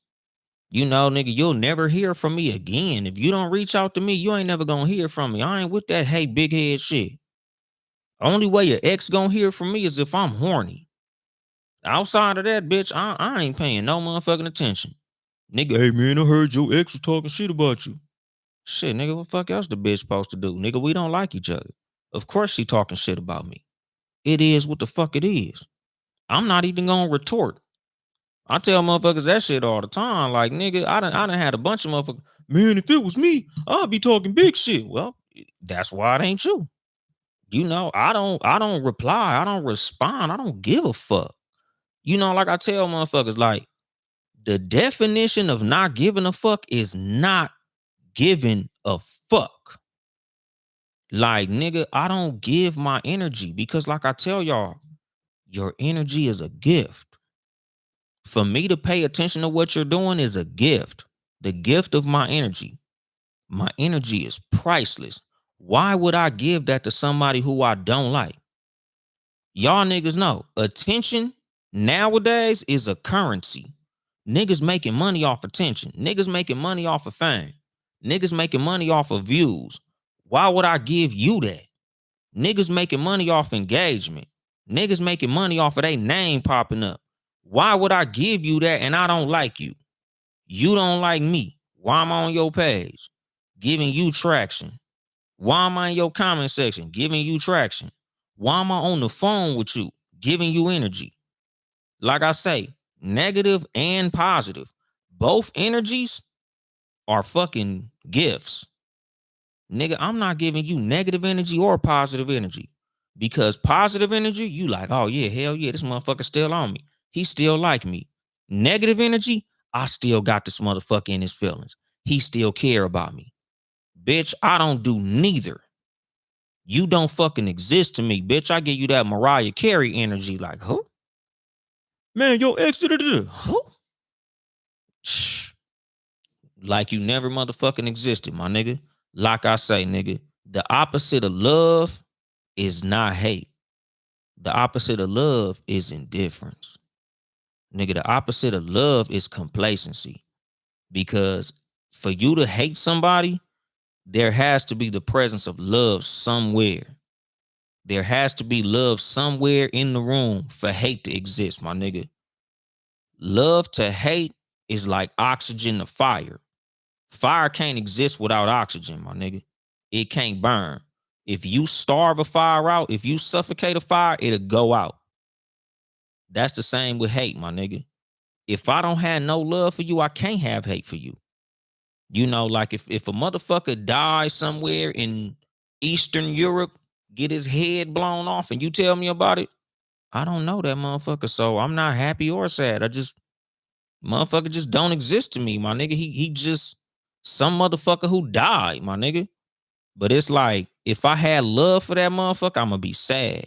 Nigga, you'll never hear from me again. If you don't reach out to me, you ain't never gonna hear from me. I ain't with that hey big head shit. Only way your ex gonna hear from me is if I'm horny. Outside of that, bitch, I ain't paying no motherfucking attention. Nigga, hey man, I heard your ex was talking shit about you. Shit, nigga, what the fuck else the bitch supposed to do? Nigga, we don't like each other. Of course she talking shit about me. It is what the fuck it is. I'm not even gonna retort. I tell motherfuckers that shit all the time. Like, nigga, I done had a bunch of motherfuckers. Man, if it was me, I'd be talking big shit. Well, that's why it ain't you. I don't reply. I don't respond. I don't give a fuck. Like I tell motherfuckers, like the definition of not giving a fuck is not giving a fuck. Like, nigga, I don't give my energy because, like I tell y'all, your energy is a gift. For me to pay attention to what you're doing is a gift. The gift of my energy. My energy is priceless. Why would I give that to somebody who I don't like? Y'all niggas know attention nowadays is a currency. Niggas making money off attention. Niggas making money off of fame. Niggas making money off of views. Why would I give you that? Niggas making money off engagement. Niggas making money off of their name popping up. Why would I give you that and I don't like you? You don't like me. Why am I on your page? Giving you traction. Why am I in your comment section? Giving you traction. Why am I on the phone with you? Giving you energy. Like I say, negative and positive. Both energies are fucking gifts. Nigga, I'm not giving you negative energy or positive energy. Because positive energy, you like, oh yeah, hell yeah, this motherfucker still on me. He still like me. Negative energy, I still got this motherfucker in his feelings. He still care about me. Bitch, I don't do neither. You don't fucking exist to me, bitch. I give you that Mariah Carey energy, like, who? Man, your ex, who? Like you never motherfucking existed, my nigga. Like I say, nigga, the opposite of love is not hate. The opposite of love is indifference. Nigga, the opposite of love is complacency. Because for you to hate somebody, there has to be the presence of love somewhere. There has to be love somewhere in the room for hate to exist, my nigga. Love to hate is like oxygen to fire. Fire can't exist without oxygen, my nigga. It can't burn. If you starve a fire out, if you suffocate a fire, it'll go out. That's the same with hate, my nigga. If I don't have no love for you, I can't have hate for you. Like if a motherfucker dies somewhere in Eastern Europe, get his head blown off, and you tell me about it, I don't know that motherfucker. So I'm not happy or sad. Motherfucker just don't exist to me, my nigga. He just some motherfucker who died, my nigga. But it's like if I had love for that motherfucker, I'ma be sad.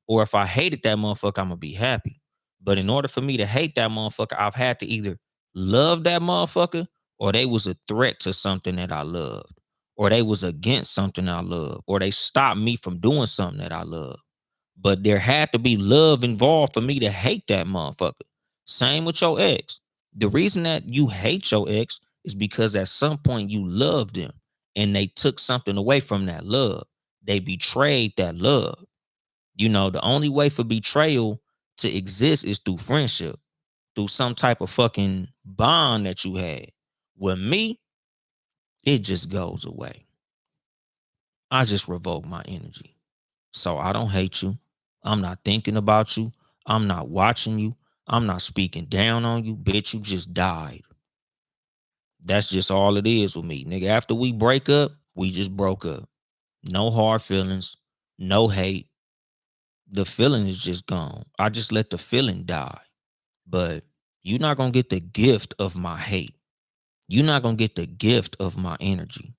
Or if I hated that motherfucker, I'ma be happy. But in order for me to hate that motherfucker, I've had to either love that motherfucker or they was a threat to something that I loved. Or they was against something I love. Or they stopped me from doing something that I love. But there had to be love involved for me to hate that motherfucker. Same with your ex. The reason that you hate your ex is because at some point you loved them and they took something away from that love. They betrayed that love. The only way for betrayal to exist is through friendship, through some type of fucking bond that you had. With me, it just goes away. I just revoke my energy. So I don't hate you. I'm not thinking about you. I'm not watching you. I'm not speaking down on you. Bitch, you just died. That's just all it is with me. Nigga, after we break up, we just broke up. No hard feelings. No hate. The feeling is just gone. I just let the feeling die. But you're not going to get the gift of my hate. You're not going to get the gift of my energy,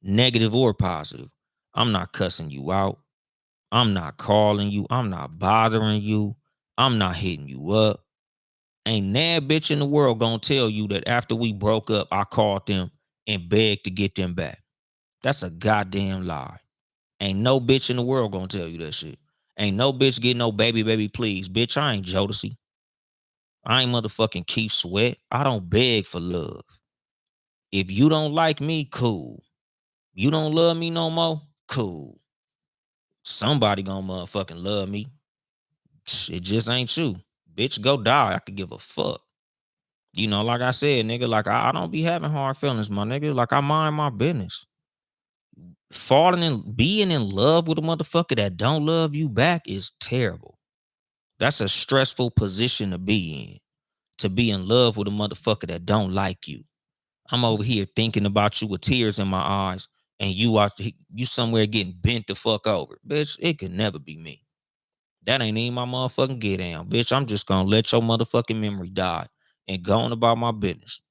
negative or positive. I'm not cussing you out. I'm not calling you. I'm not bothering you. I'm not hitting you up. Ain't that bitch in the world gonna tell you that after we broke up, I called them and begged to get them back. That's a goddamn lie. Ain't no bitch in the world gonna tell you that shit. Ain't no bitch getting no baby, baby, please. Bitch, I ain't Jodeci. I ain't motherfucking Keith Sweat. I don't beg for love. If you don't like me, cool. You don't love me no more, cool. Somebody gonna motherfucking love me. It just ain't you. Bitch, go die. I could give a fuck. Like I said, nigga, like I don't be having hard feelings, my nigga. Like I mind my business. Being in love with a motherfucker that don't love you back is terrible. That's a stressful position to be in. To be in love with a motherfucker that don't like you. I'm over here thinking about you with tears in my eyes, and you somewhere getting bent the fuck over. Bitch, it could never be me. That ain't even my motherfucking get down. Bitch, I'm just gonna let your motherfucking memory die and go on about my business.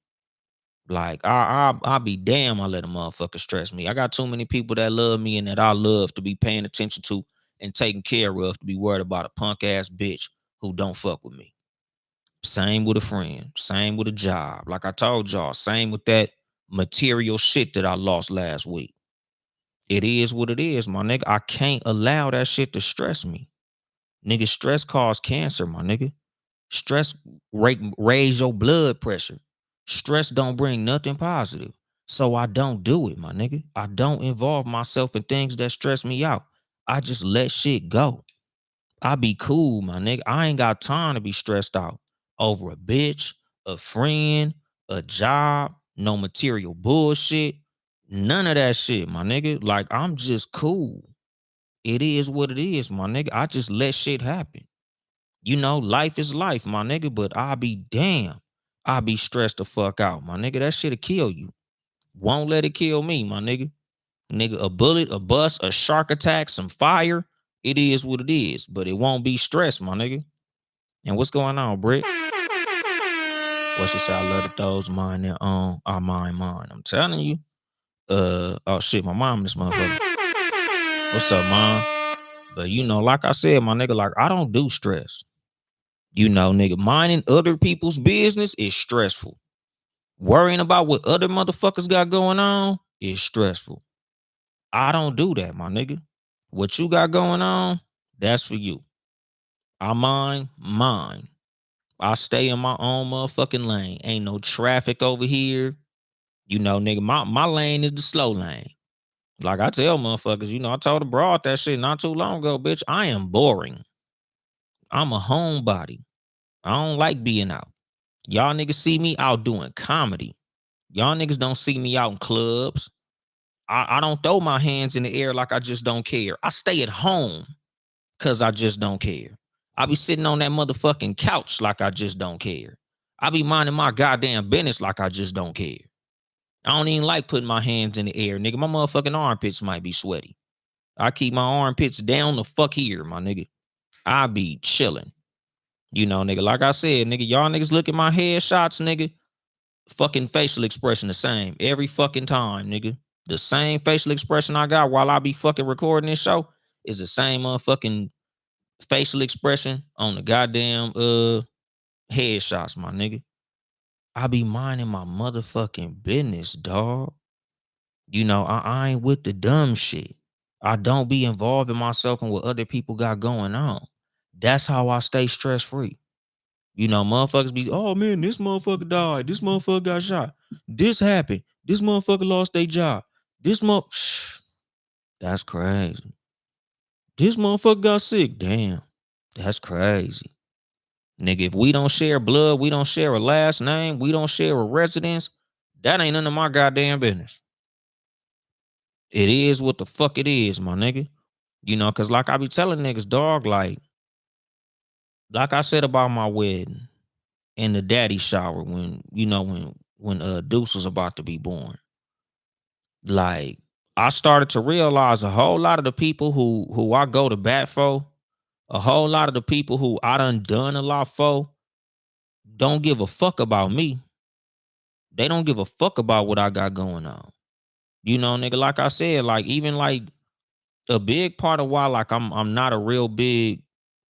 Like, I'll be damn, I let a motherfucker stress me. I got too many people that love me and that I love to be paying attention to and taking care of to be worried about a punk ass bitch who don't fuck with me. Same with a friend. Same with a job. Like I told y'all, same with that material shit that I lost last week. It is what it is, my nigga. I can't allow that shit to stress me. Nigga, stress cause cancer, my nigga. Stress raise your blood pressure. Stress don't bring nothing positive. So I don't do it, my nigga. I don't involve myself in things that stress me out. I just let shit go. I be cool, my nigga. I ain't got time to be stressed out over a bitch, a friend, a job, no material bullshit. None of that shit, my nigga. Like, I'm just cool. It is what it is, my nigga. I just let shit happen. You know, life is life, my nigga, but I'll be damn. I'll be stressed the fuck out, my nigga. That shit'll kill you. Won't let it kill me, my nigga. Nigga, a bullet, a bus, a shark attack, some fire. It is what it is, but it won't be stress, my nigga. And what's going on, Britt? What she say? I love that those mine their own, I mine. I'm telling you. Oh shit, my mom, this motherfucker. What's up, mom? But you know, like I said, my nigga, like I don't do stress. You know, nigga, minding other people's business is stressful. Worrying about what other motherfuckers got going on is stressful. I don't do that, my nigga. What you got going on, that's for you. I mind mine. I stay in my own motherfucking lane. Ain't no traffic over here. You know, nigga, my lane is the slow lane. Like I tell motherfuckers, you know, I told a broad that shit not too long ago, bitch. I am boring. I'm a homebody. I don't like being out. Y'all niggas see me out doing comedy. Y'all niggas don't see me out in clubs. I don't throw my hands in the air like I just don't care. I stay at home because I just don't care. I be sitting on that motherfucking couch like I just don't care. I be minding my goddamn business like I just don't care. I don't even like putting my hands in the air, nigga. My motherfucking armpits might be sweaty. I keep my armpits down the fuck here, my nigga. I be chilling. You know, nigga, like I said, nigga, y'all niggas look at my headshots, nigga. Fucking facial expression the same every fucking time, nigga. The same facial expression I got while I be fucking recording this show is the same motherfucking facial expression on the goddamn headshots, my nigga. I be minding my motherfucking business, dog. You know, I ain't with the dumb shit. I don't be involving myself in what other people got going on. That's how I stay stress free. You know, motherfuckers be, oh man, this motherfucker died. This motherfucker got shot. This happened. This motherfucker lost their job. This that's crazy. This motherfucker got sick. Damn, that's crazy. Nigga, if we don't share blood, we don't share a last name, we don't share a residence, that ain't none of my goddamn business. It is what the fuck it is, my nigga. You know, cause like I be telling niggas, dog, like I said about my wedding and the daddy shower when, you know, when Deuce was about to be born. Like, I started to realize a whole lot of the people who I go to bat for, a whole lot of the people who I done a lot for, don't give a fuck about me. They don't give a fuck about what I got going on. You know, nigga, like I said, like even like a big part of why like I'm not a real big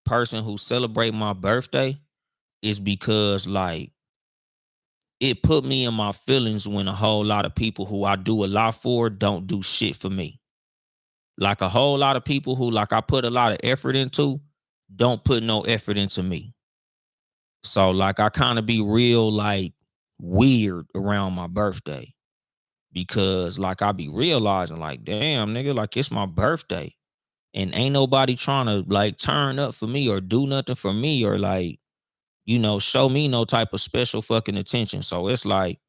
person who celebrate my birthday is because like it put me in my feelings when a whole lot of people who I do a lot for don't do shit for me. Like a whole lot of people who like I put a lot of effort into don't put no effort into me. So like I kind of be real like weird around my birthday because like I be realizing like damn nigga like it's my birthday and ain't nobody trying to like turn up for me or do nothing for me or like you know show me no type of special fucking attention. So it's like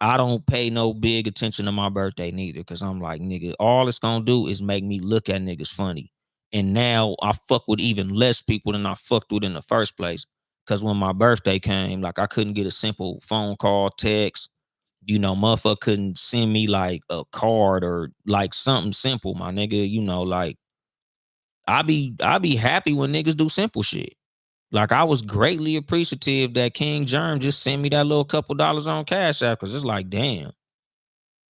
I don't pay no big attention to my birthday neither because I'm like, nigga, all it's gonna do is make me look at niggas funny. And now I fuck with even less people than I fucked with in the first place. Cause when my birthday came, like I couldn't get a simple phone call, text, Motherfucker couldn't send me like a card or like something simple, my nigga. Like I be happy when niggas do simple shit. Like I was greatly appreciative that King Germ just sent me that little couple dollars on Cash App because it's like, damn,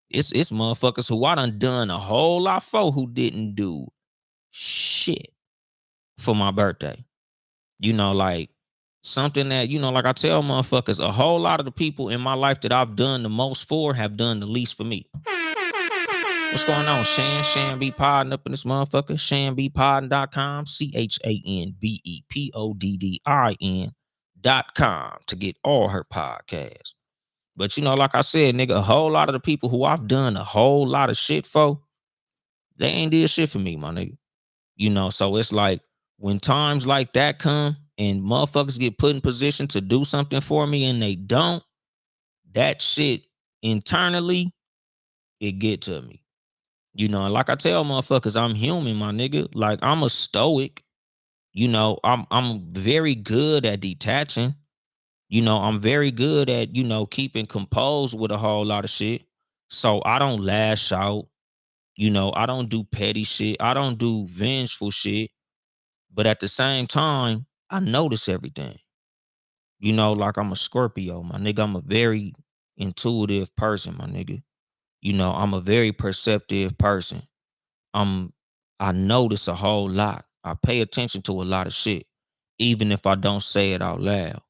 it's motherfuckers who I done a whole lot for who didn't do shit for my birthday. Like something that, like I tell motherfuckers, a whole lot of the people in my life that I've done the most for have done the least for me. What's going on, Shan? Shan be podding up in this motherfucker. ShanBePodding.com. ChanBePoddin.com to get all her podcasts. But like I said, nigga, a whole lot of the people who I've done a whole lot of shit for, they ain't did shit for me, my nigga. So it's like when times like that come and motherfuckers get put in position to do something for me and they don't, that shit internally, it get to me. And like I tell motherfuckers, I'm human, my nigga. Like I'm a stoic. I'm very good at detaching. I'm very good at, keeping composed with a whole lot of shit. So I don't lash out. I don't do petty shit. I don't do vengeful shit. But at the same time, I notice everything. Like I'm a Scorpio, my nigga. I'm a very intuitive person, my nigga. I'm a very perceptive person. I'm I notice a whole lot. I pay attention to a lot of shit, even if I don't say it out loud.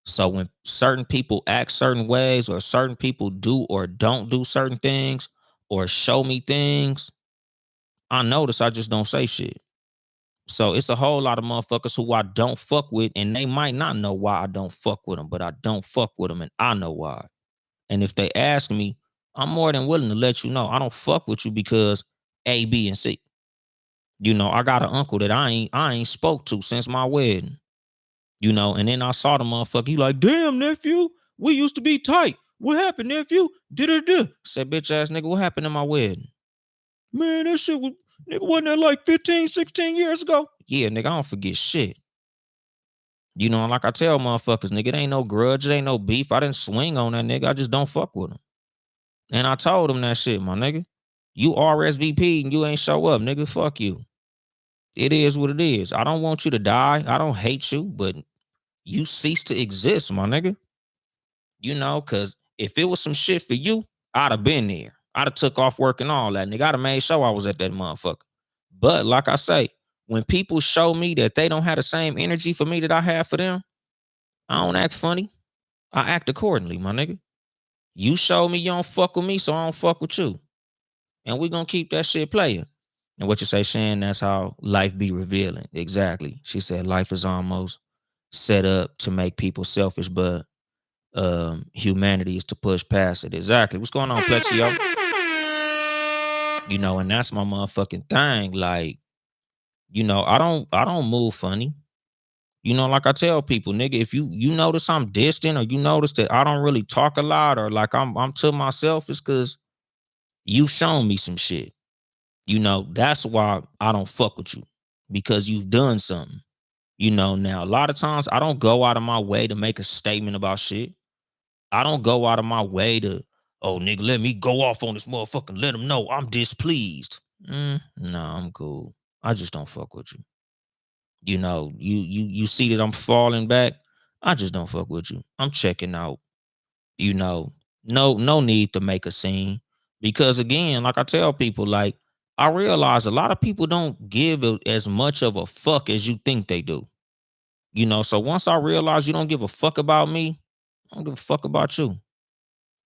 So when certain people act certain ways, or certain people do or don't do certain things, or show me things, I notice I just don't say shit. So it's a whole lot of motherfuckers who I don't fuck with, and they might not know why I don't fuck with them, but I don't fuck with them, and I know why. And if they ask me, I'm more than willing to let you know I don't fuck with you because A, B, and C. I got an uncle that I ain't spoke to since my wedding. And then I saw the motherfucker. He like, damn, nephew, we used to be tight. What happened, nephew? Did said, bitch ass nigga, what happened in my wedding? Man, that shit was, nigga, wasn't that like 15, 16 years ago? Yeah, nigga, I don't forget shit. And like I tell motherfuckers, nigga, it ain't no grudge, it ain't no beef. I didn't swing on that nigga. I just don't fuck with him. And I told him that shit, my nigga. You RSVP and you ain't show up, nigga. Fuck you. It is what it is. I don't want you to die. I don't hate you, but you cease to exist, my nigga. Cause if it was some shit for you, I'd have been there. I'd have took off work and all that, nigga. I'd have made sure I was at that motherfucker. But like I say, when people show me that they don't have the same energy for me that I have for them, I don't act funny. I act accordingly, my nigga. You show me you don't fuck with me, so I don't fuck with you. And we gonna keep that shit playing. And what you say, Shan, that's how life be revealing. Exactly. She said life is almost set up to make people selfish, but humanity is to push past it. Exactly. What's going on, Plexio? And that's my motherfucking thing. Like, I don't move funny. Like I tell people, nigga, if you notice I'm distant, or you notice that I don't really talk a lot, or like I'm to myself, it's cause you've shown me some shit. That's why I don't fuck with you, because you've done something. Now a lot of times I don't go out of my way to make a statement about shit. I don't go out of my way to, oh nigga, let me go off on this motherfucker and let him know I'm displeased. No, I'm cool. I just don't fuck with you. You see that I'm falling back. I just don't fuck with you. I'm checking out. No need to make a scene, because again, like I tell people, like I realize a lot of people don't give as much of a fuck as you think they do. So once I realize you don't give a fuck about me, I don't give a fuck about you.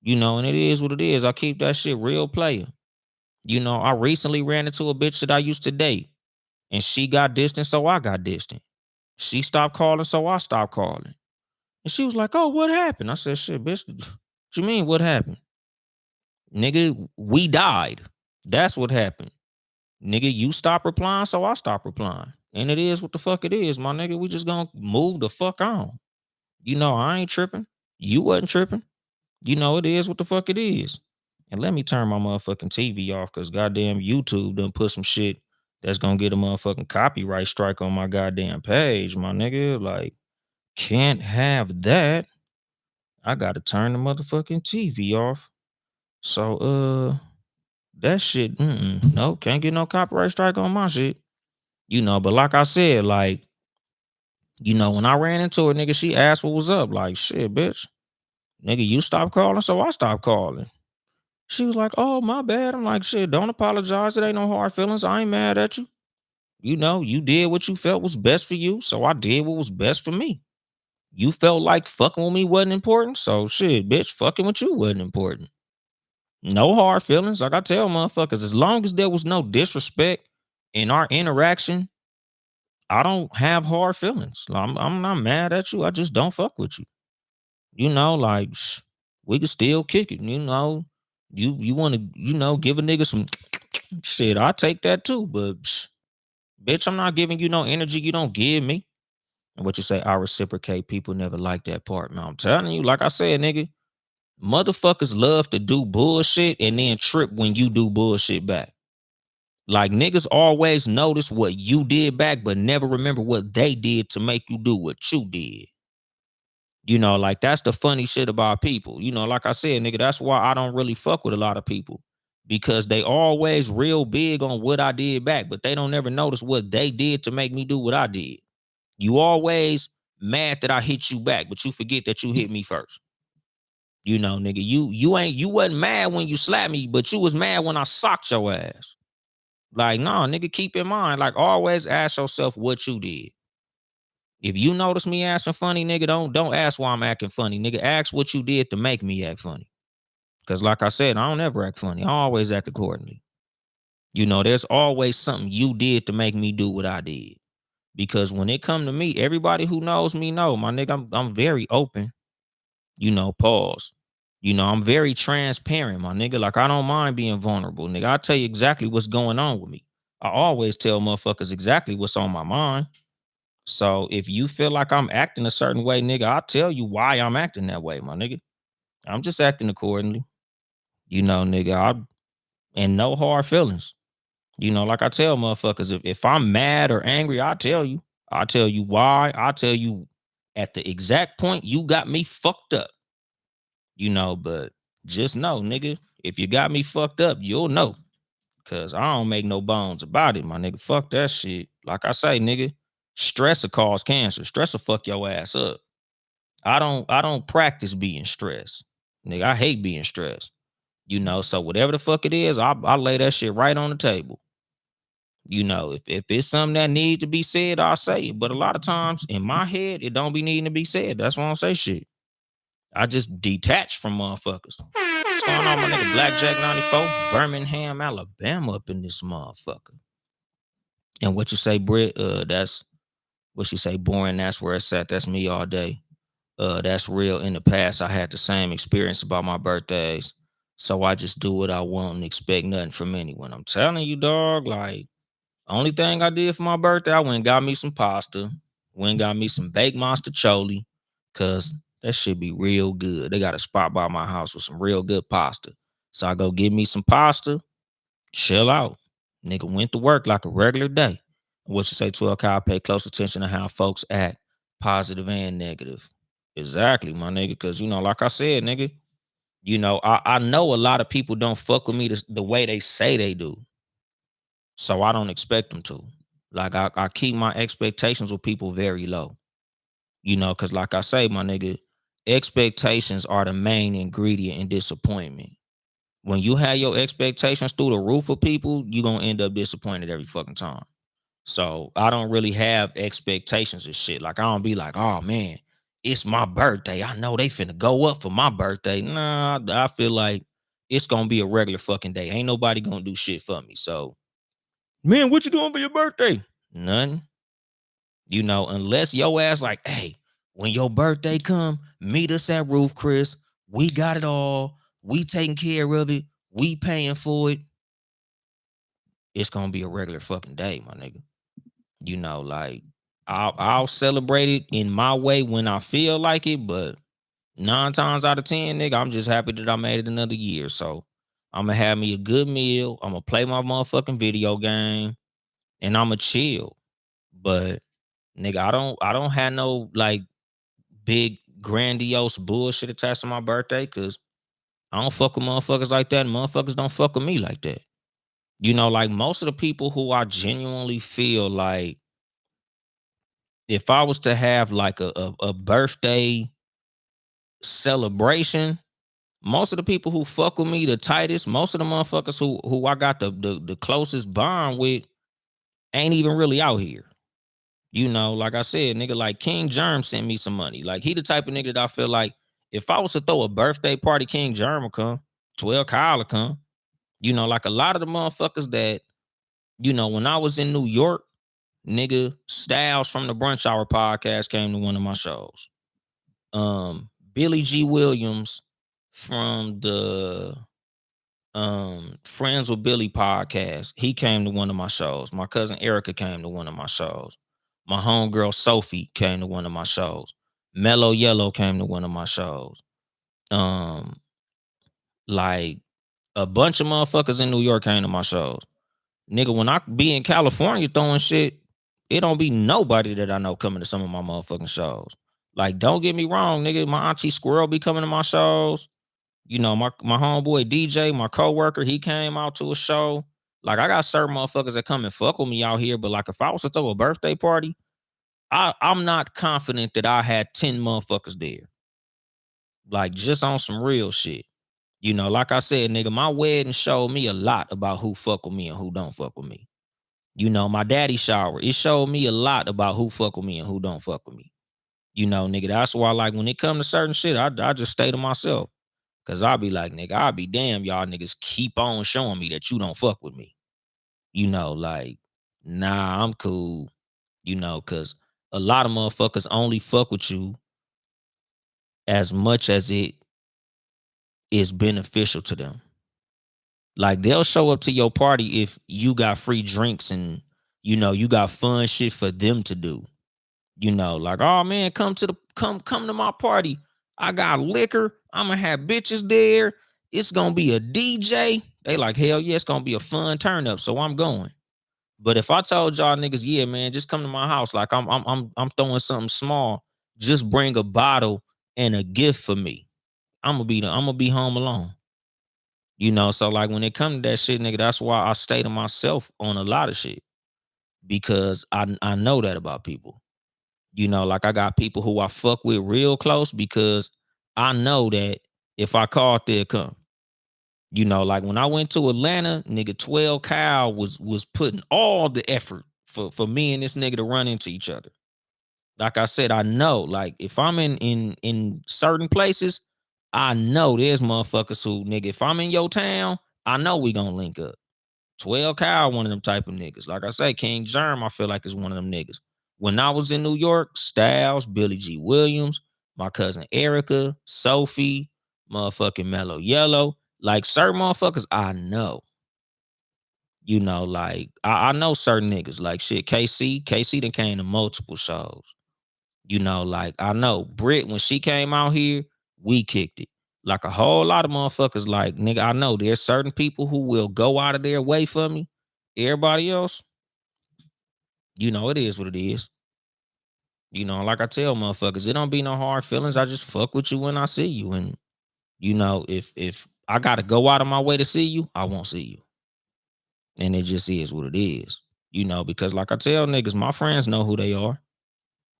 And it is what it is. I keep that shit real player. I recently ran into a bitch that I used to date, and she got distant, so I got distant. She stopped calling, so I stopped calling. And she was like, "Oh, what happened?" I said, "Shit, bitch. What you mean, what happened? Nigga, we died. That's what happened. Nigga, you stop replying, so I stop replying. And it is what the fuck it is, my nigga. We just gonna move the fuck on. I ain't tripping. You wasn't tripping. It is what the fuck it is. And let me turn my motherfucking TV off, because goddamn YouTube done put some shit that's gonna get a motherfucking copyright strike on my goddamn page, my nigga. Like, can't have that. I gotta turn the motherfucking TV off. So that shit, no, can't get no copyright strike on my shit. But like I said, like, when I ran into her, nigga, she asked what was up. Like, shit, bitch. Nigga, you stopped calling, so I stopped calling. She was like, oh, my bad. I'm like, shit, don't apologize. It ain't no hard feelings. I ain't mad at you. You did what you felt was best for you. So I did what was best for me. You felt like fucking with me wasn't important. So shit, bitch, fucking with you wasn't important. No hard feelings. Like I tell motherfuckers, as long as there was no disrespect in our interaction, I don't have hard feelings. I'm not mad at you. I just don't fuck with you. Like we could still kick it. You want to give a nigga some shit. I take that too, but bitch, I'm not giving you no energy you don't give me. And what you say, I reciprocate. People never like that part, man. I'm telling you, like I said, nigga, motherfuckers love to do bullshit and then trip when you do bullshit back. Like niggas always notice what you did back, but never remember what they did to make you do what you did. Like that's the funny shit about people. Like I said, nigga, that's why I don't really fuck with a lot of people. Because they always real big on what I did back, but they don't ever notice what they did to make me do what I did. You always mad that I hit you back, but you forget that you hit me first. Nigga, you wasn't mad when you slapped me, but you was mad when I socked your ass. Like, nah, nigga, keep in mind, like always ask yourself what you did. If you notice me acting funny, nigga, don't ask why I'm acting funny. Nigga, ask what you did to make me act funny. Cause like I said, I don't ever act funny. I always act accordingly. There's always something you did to make me do what I did. Because when it come to me, everybody who knows me know, my nigga, I'm very open. Pause. I'm very transparent, my nigga. Like I don't mind being vulnerable, nigga. I tell you exactly what's going on with me. I always tell motherfuckers exactly what's on my mind. So if you feel like I'm acting a certain way, nigga, I'll tell you why I'm acting that way, my nigga. I'm just acting accordingly. Nigga, and no hard feelings. Like I tell motherfuckers, if I'm mad or angry, I'll tell you. I'll tell you why. I'll tell you at the exact point you got me fucked up. But just know, nigga, if you got me fucked up, you'll know. Cause I don't make no bones about it, my nigga. Fuck that shit. Like I say, nigga, stress will cause cancer. Stress will fuck your ass up. I don't practice being stressed. Nigga, I hate being stressed. So whatever the fuck it is, I lay that shit right on the table. If it's something that needs to be said, I'll say it. But a lot of times in my head, it don't be needing to be said. That's why I don't say shit. I just detach from motherfuckers. What's going on, my nigga? Blackjack 94, Birmingham, Alabama, up in this motherfucker. And what you say, Britt? That's what she say. Boring. That's where it's at. That's me all day. That's real. In the past, I had the same experience about my birthdays, so I just do what I want and expect nothing from anyone. I'm telling you, dog. Like, only thing I did for my birthday, I went and got me some pasta. Went and got me some baked monster choli, cause that should be real good. They got a spot by my house with some real good pasta. So I go get me some pasta, chill out. Nigga went to work like a regular day. What you say, 12 I pay close attention to how folks act, positive and negative. Exactly, my nigga. Cause like I said, nigga, I know a lot of people don't fuck with me the way they say they do. So I don't expect them to. Like I keep my expectations with people very low. Cause like I say, my nigga, expectations are the main ingredient in disappointment. When you have your expectations through the roof of people, you're gonna end up disappointed every fucking time. So I don't really have expectations of shit. Like I don't be like, oh man, it's my birthday. I know they finna go up for my birthday. Nah, I feel like it's gonna be a regular fucking day. Ain't nobody gonna do shit for me. So, man, what you doing for your birthday? Nothing. Unless your ass like, hey, when your birthday come, meet us at Roof Chris. We got it all. We taking care of it. We paying for it. It's gonna be a regular fucking day, my nigga. Like I'll celebrate it in my way when I feel like it, but 9 times out of 10, nigga, I'm just happy that I made it another year. So I'm gonna have me a good meal. I'm gonna play my motherfucking video game, and I'm gonna chill. But nigga, I don't have no like big grandiose bullshit attached to my birthday, because I don't fuck with motherfuckers like that, and motherfuckers don't fuck with me like that. Like most of the people who I genuinely feel like if I was to have like a birthday celebration, most of the people who fuck with me the tightest, most of the motherfuckers who I got the closest bond with ain't even really out here. Like I said, nigga, like King Germ sent me some money. Like he the type of nigga that I feel like if I was to throw a birthday party, King Germ will come, 12 Kyle will come. Like a lot of the motherfuckers that, when I was in New York, nigga, Styles from the Brunch Hour podcast came to one of my shows. Billy G. Williams from the Friends with Billy podcast, he came to one of my shows. My cousin Erica came to one of my shows. My homegirl Sophie came to one of my shows. Mellow Yellow came to one of my shows. Like a bunch of motherfuckers in New York came to my shows. Nigga, when I be in California throwing shit, it don't be nobody that I know coming to some of my motherfucking shows. Like, don't get me wrong, nigga. My auntie Squirrel be coming to my shows. My homeboy DJ, my coworker, he came out to a show. Like, I got certain motherfuckers that come and fuck with me out here. But like, if I was to throw a birthday party, I'm not confident that I had 10 motherfuckers there. Like, just on some real shit. Like I said, nigga, my wedding showed me a lot about who fuck with me and who don't fuck with me. My daddy shower, it showed me a lot about who fuck with me and who don't fuck with me. Nigga, that's why, like, when it come to certain shit, I just stay to myself. Cause I'll be like, nigga, I'll be damn, y'all niggas keep on showing me that you don't fuck with me. Like, nah, I'm cool. Cause a lot of motherfuckers only fuck with you as much as it is beneficial to them. Like, they'll show up to your party if you got free drinks and you got fun shit for them to do. Like, oh man, come to my party. I got liquor. I'm gonna have bitches there. It's gonna be a DJ. They like, hell yeah, it's gonna be a fun turn up. So I'm going. But if I told y'all niggas, yeah, man, just come to my house. Like I'm throwing something small. Just bring a bottle and a gift for me. I'm gonna be home alone. So like when it comes to that shit, nigga, that's why I stay to myself on a lot of shit. Because I know that about people. Like I got people who I fuck with real close because I know that if I called, they'll come. Like when I went to Atlanta, nigga, 12 Kyle was putting all the effort for me and this nigga to run into each other. Like I said, I know, like if I'm in certain places, I know there's motherfuckers who, nigga, if I'm in your town, I know we gonna link up. 12 Kyle, one of them type of niggas. Like I say, King Germ, I feel like is one of them niggas. When I was in New York, Styles, Billy G. Williams, my cousin Erica, Sophie, motherfucking Mellow Yellow, like certain motherfuckers I know. Like I know certain niggas. Like shit, KC done came to multiple shows. Like I know Britt, when she came out here, we kicked it. Like a whole lot of motherfuckers, like, nigga, I know there's certain people who will go out of their way for me. Everybody else, it is what it is. Like I tell motherfuckers, it don't be no hard feelings. I just fuck with you when I see you. And, if I gotta go out of my way to see you, I won't see you. And it just is what it is. Because like I tell niggas, my friends know who they are.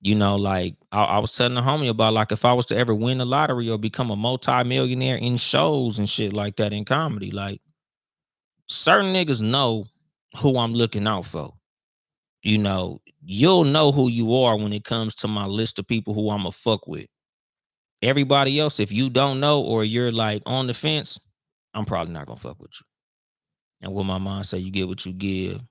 Like I was telling the homie about, like, if I was to ever win the lottery or become a multi-millionaire in shows and shit like that in comedy, like certain niggas know who I'm looking out for. You'll know who you are when it comes to my list of people who I'm a fuck with. Everybody else, if you don't know or you're like on the fence, I'm probably not gonna fuck with you. And what my mom say, you get what you give.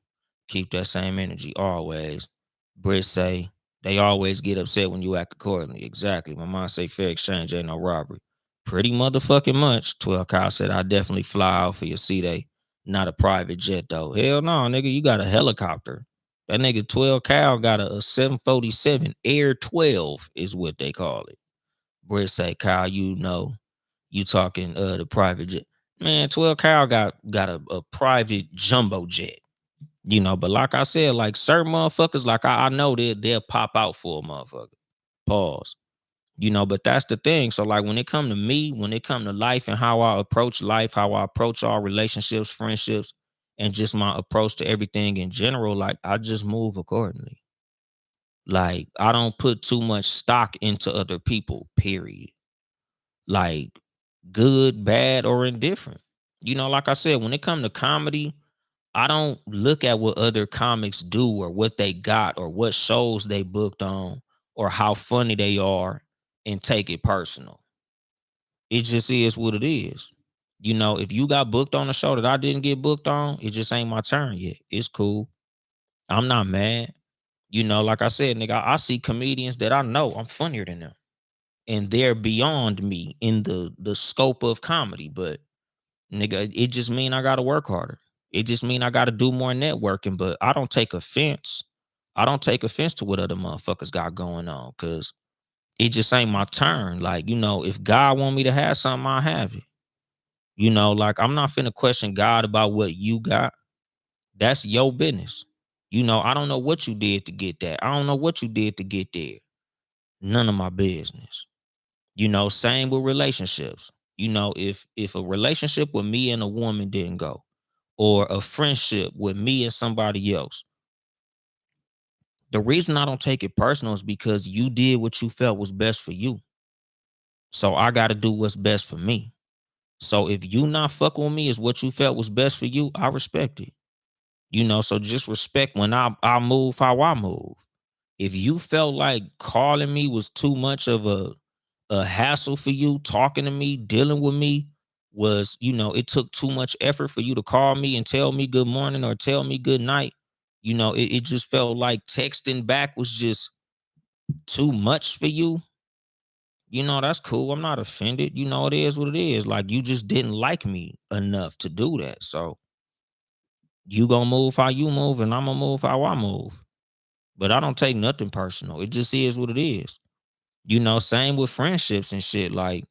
Keep that same energy always. Britt say, they always get upset when you act accordingly. Exactly. My mom say fair exchange ain't no robbery. Pretty motherfucking much. 12 Kyle said, I definitely fly out for your C-Day. Not a private jet though. Hell no, nigga, you got a helicopter. That nigga 12 Kyle got a 747 Air 12 is what they call it. Britt say, Kyle, you talking the private jet. Man, 12 Kyle got a private jumbo jet. But like I said, like certain motherfuckers, like I know they'll pop out for a motherfucker. Pause. But that's the thing. So like when it come to me, when it come to life and how I approach life, how I approach all relationships, friendships, and just my approach to everything in general, like I just move accordingly. Like I don't put too much stock into other people, period. Like good, bad, or indifferent. Like I said, when it come to comedy, I don't look at what other comics do or what they got or what shows they booked on or how funny they are and take it personal. It just is what it is. If you got booked on a show that I didn't get booked on, it just ain't my turn yet. It's cool. I'm not mad. Like I said, nigga, I see comedians that I know I'm funnier than them. And they're beyond me in the scope of comedy. But nigga, it just mean I gotta work harder. It just mean I gotta do more networking. But I don't take offense. I don't take offense to what other motherfuckers got going on. Cause it just ain't my turn. Like, if God want me to have something, I have it. Like I'm not finna question God about what you got. That's your business. I don't know what you did to get that. I don't know what you did to get there. None of my business. Same with relationships. If a relationship with me and a woman didn't go, or a friendship with me and somebody else, the reason I don't take it personal is because you did what you felt was best for you. So I got to do what's best for me. So if you not fucking with me is what you felt was best for you, I respect it. So just respect when I move how I move. If you felt like calling me was too much of a hassle for you, talking to me, dealing with me was, it took too much effort for you to call me and tell me good morning or tell me good night. It just felt like texting back was just too much for you. That's cool. I'm not offended. It is what it is. Like you just didn't like me enough to do that. So you gonna move how you move and I'm gonna move how I move. But I don't take nothing personal. It just is what it is. Same with friendships and shit. Like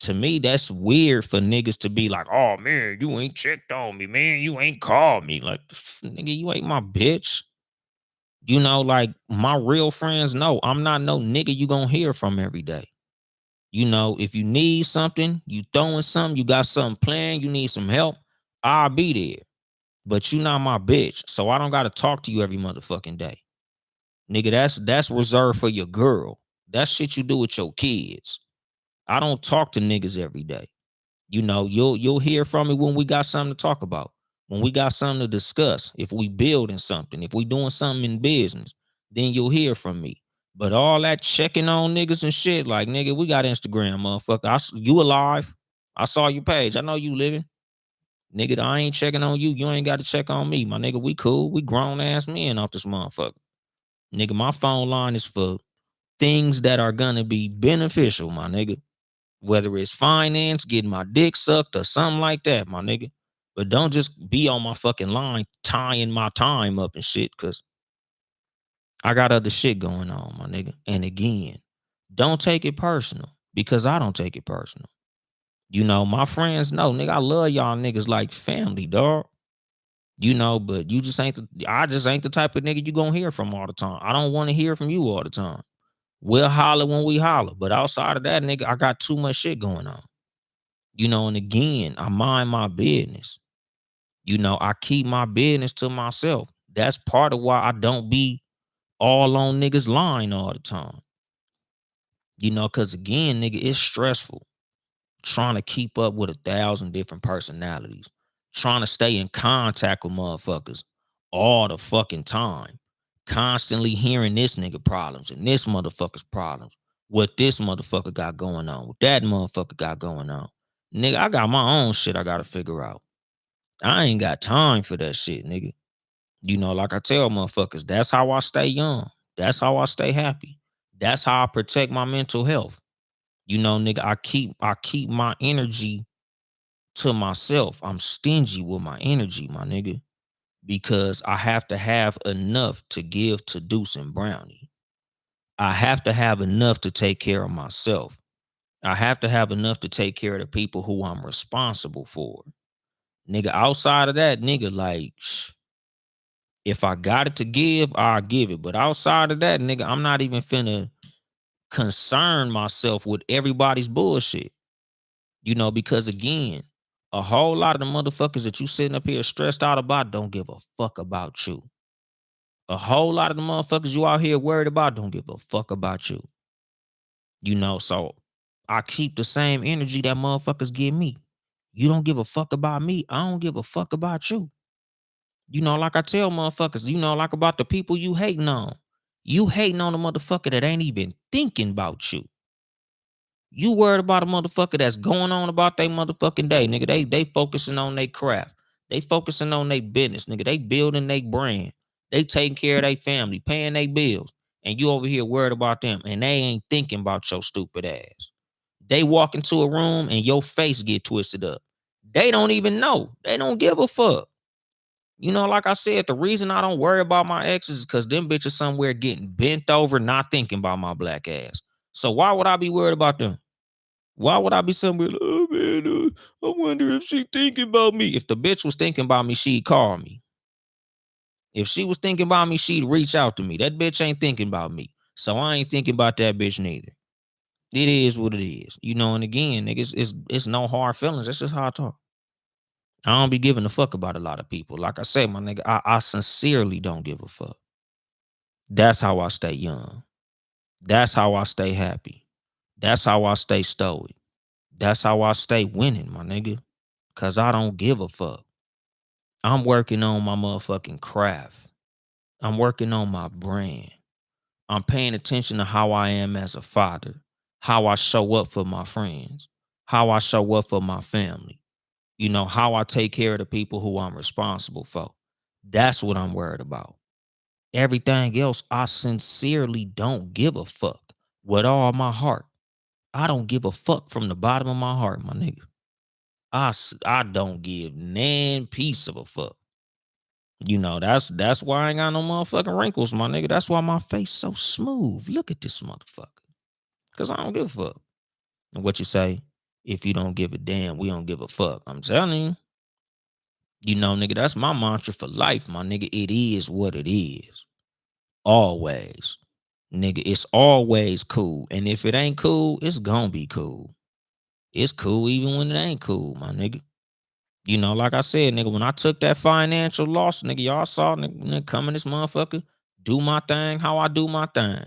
to me, that's weird for niggas to be like, oh man, you ain't checked on me, man. You ain't called me. Like, nigga, you ain't my bitch. Like my real friends know I'm not no nigga you gonna hear from every day. If you need something, you throwing something, you got something planned, you need some help, I'll be there. But you not my bitch. So I don't gotta talk to you every motherfucking day. Nigga, that's reserved for your girl. That's shit you do with your kids. I don't talk to niggas every day. You'll hear from me when we got something to talk about. When we got something to discuss. If we building something, if we doing something in business, then you'll hear from me. But all that checking on niggas and shit, like nigga, we got Instagram, motherfucker. You alive? I saw your page. I know you living. Nigga, I ain't checking on you. You ain't got to check on me, my nigga. We cool. We grown ass men off this motherfucker. Nigga, my phone line is for things that are gonna be beneficial, my nigga. Whether it's finance, getting my dick sucked, or something like that, my nigga. But don't just be on my fucking line tying my time up and shit, cause I got other shit going on, my nigga. And again, don't take it personal because I don't take it personal. My friends know, nigga, I love y'all niggas like family, dog. But you just ain't I just ain't the type of nigga you gonna hear from all the time. I don't want to hear from you all the time. We'll holler when we holler. But outside of that, nigga, I got too much shit going on. And again, I mind my business. I keep my business to myself. That's part of why I don't be all on niggas line all the time. Cause again, nigga, it's stressful trying to keep up with 1,000 different personalities, trying to stay in contact with motherfuckers all the fucking time, constantly hearing this nigga problems and this motherfucker's problems, what this motherfucker got going on, what that motherfucker got going on. Nigga, I got my own shit I gotta figure out. I ain't got time for that shit, nigga. Like I tell motherfuckers, that's how I stay young. That's how I stay happy. That's how I protect my mental health. Nigga, I keep my energy to myself. I'm stingy with my energy, my nigga, because I have to have enough to give to Deuce and Brownie. I have to have enough to take care of myself. I have to have enough to take care of the people who I'm responsible for. Nigga, outside of that, nigga, like, if I got it to give, I'll give it. But outside of that, nigga, I'm not even finna concern myself with everybody's bullshit. You know, because again, a whole lot of the motherfuckers that you sitting up here stressed out about don't give a fuck about you. A whole lot of the motherfuckers you out here worried about don't give a fuck about you. You know, so I keep the same energy that motherfuckers give me. You don't give a fuck about me. I don't give a fuck about you. You know, like I tell motherfuckers, you know, like about the people you hating on. You hating on a motherfucker that ain't even thinking about you. You worried about a motherfucker that's going on about their motherfucking day, nigga. They focusing on their craft. They focusing on their business, nigga. They building their brand. They taking care of their family, paying their bills. And you over here worried about them. And they ain't thinking about your stupid ass. They walk into a room and your face get twisted up. They don't even know. They don't give a fuck. You know, like I said, the reason I don't worry about my exes is because them bitches somewhere getting bent over, not thinking about my black ass. So why would I be worried about them? Why would I be somewhere, oh man, I wonder if she thinking about me. If the bitch was thinking about me, she'd call me. If she was thinking about me, she'd reach out to me. That bitch ain't thinking about me. So I ain't thinking about that bitch neither. It is what it is. You know, and again, nigga, it's no hard feelings. That's just how I talk. I don't be giving a fuck about a lot of people. Like I said, my nigga, I sincerely don't give a fuck. That's how I stay young. That's how I stay happy. That's how I stay stoic. That's how I stay winning, my nigga. Cause I don't give a fuck. I'm working on my motherfucking craft. I'm working on my brand. I'm paying attention to how I am as a father, how I show up for my friends, how I show up for my family, you know, how I take care of the people who I'm responsible for. That's what I'm worried about. Everything else, I sincerely don't give a fuck with all my heart. I don't give a fuck from the bottom of my heart, my nigga. I don't give nan piece of a fuck. You know, that's why I ain't got no motherfucking wrinkles, my nigga. That's why my face so smooth. Look at this motherfucker. Cause I don't give a fuck. And what you say? If you don't give a damn, we don't give a fuck. I'm telling you know, nigga, that's my mantra for life, my nigga. It is what it is. Always. Nigga, it's always cool. And if it ain't cool, it's gonna be cool. It's cool even when it ain't cool, my nigga. You know, like I said, nigga, when I took that financial loss, nigga, y'all saw nigga come in this motherfucker, do my thing how I do my thing.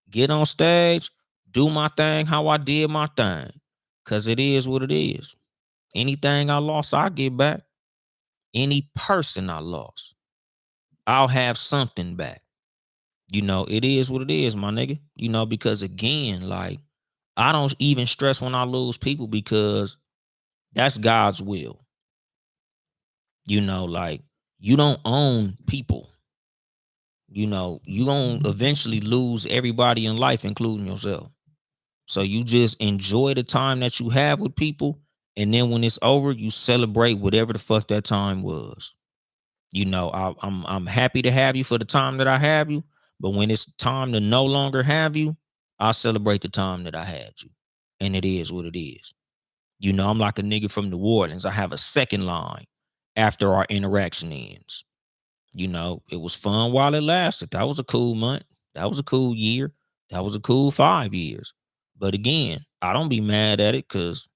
Get on stage, do my thing how I did my thing. Cause it is what it is. Anything I lost, I get back. Any person I lost, I'll have something back. You know, it is what it is, my nigga. You know, because again, like, I don't even stress when I lose people because that's God's will. You know, like, you don't own people. You know, you gonna eventually lose everybody in life, including yourself. So you just enjoy the time that you have with people, and then when it's over, you celebrate whatever the fuck that time was. You know, I'm happy to have you for the time that I have you, but when it's time to no longer have you, I celebrate the time that I had you, and it is what it is. You know, I'm like a nigga from New Orleans. I have a second line after our interaction ends. You know, it was fun while it lasted. That was a cool month. That was a cool year. That was a cool 5 years. But again, I don't be mad at it because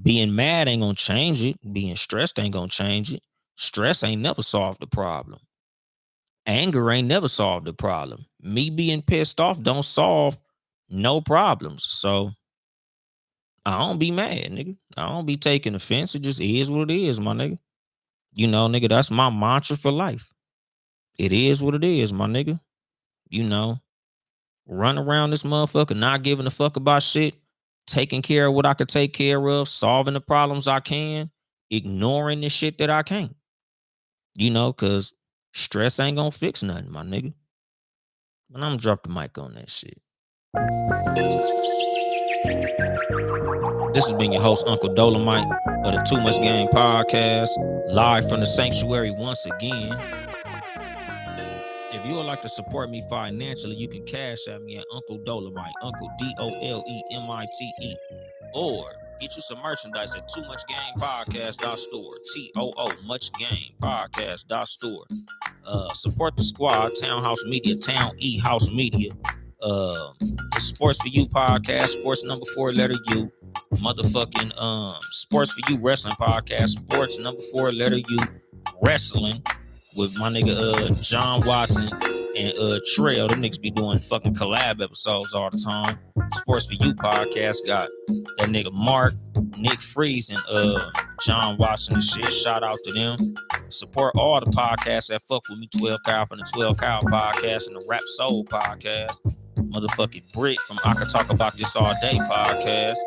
being mad ain't gonna change it. Being stressed ain't gonna change it. Stress ain't never solved the problem. Anger ain't never solved the problem. Me being pissed off don't solve no problems. So I don't be mad, nigga. I don't be taking offense. It just is what it is, my nigga. You know, nigga, that's my mantra for life. It is what it is, my nigga. You know, run around this motherfucker, not giving a fuck about shit, taking care of what I could take care of, solving the problems I can, ignoring the shit that I can't. You know, cause stress ain't gonna fix nothing, my nigga. And I'm gonna drop the mic on that shit. This has been your host, Uncle Dolemite of the Too Much Game Podcast, live from the sanctuary once again. If you would like to support me financially, you can cash at me at Uncle Dolemite, Uncle Dolemite, or get you some merchandise at Too Much Game Podcast.store, TOO Much Game Podcast.store. Support the squad, Townhouse Media, Town E House Media. The Sports for You podcast, sports number 4 letter U. Motherfucking Sports for You wrestling podcast, sports number 4 letter U. Wrestling with my nigga John Watson and Trail. Them niggas be doing fucking collab episodes all the time. Sports for You podcast got that nigga Mark, Nick Freeze, and John Watson and shit. Shout out to them. Support all the podcasts that fuck with me. 12 Cow from the 12 Cow podcast and the Rap Soul podcast. Motherfucking Britt from I Could Talk About This All Day podcast.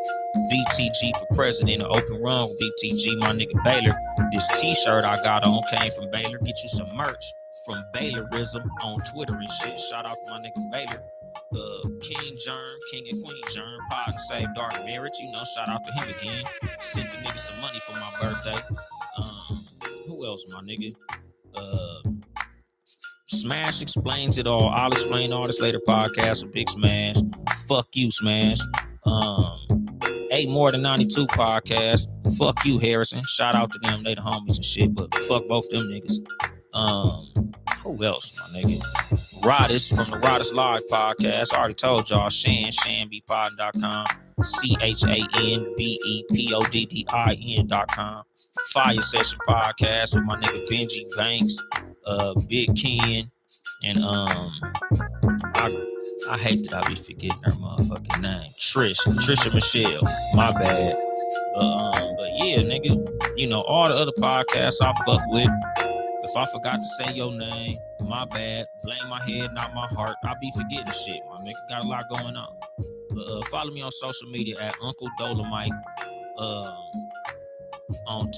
BTG for president, an open run with BTG, my nigga Baylor. This t-shirt I got on came from Baylor. Get you some merch from Baylorism on Twitter and shit. Shout out to my nigga Baylor. King Germ, King and Queen Germ, Pod and Save Dark Marriage. You know, shout out to him again. Sent the nigga some money for my birthday. Who else, my nigga? Smash explains it all. I'll explain all this later podcast with Big Smash. Fuck you, Smash. 8 More Than 92 podcast. Fuck you, Harrison. Shout out to them. They the homies and shit, but fuck both them niggas. Who else, my nigga? Rodis from the Rodis Live podcast. I already told y'all. ShanBePod.com. ChanBePoddin.com. Fire Session podcast with my nigga Benji Banks, Big Ken, and I hate that I be forgetting her motherfucking name. Trisha Michelle. My bad. But yeah, nigga, you know, all the other podcasts I fuck with. If I forgot to say your name, my bad. Blame my head, not my heart. I be forgetting shit. My nigga got a lot going on. But follow me on social media at Uncle Dolemite. On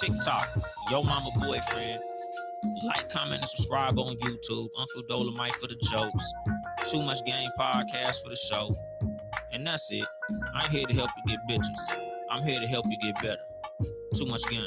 TikTok, Yo Mama Boyfriend. Like, comment, and subscribe on YouTube. Uncle Dolemite for the jokes. Too Much Game podcast for the show. And that's it. I ain't here to help you get bitches. I'm here to help you get better. Too Much Game.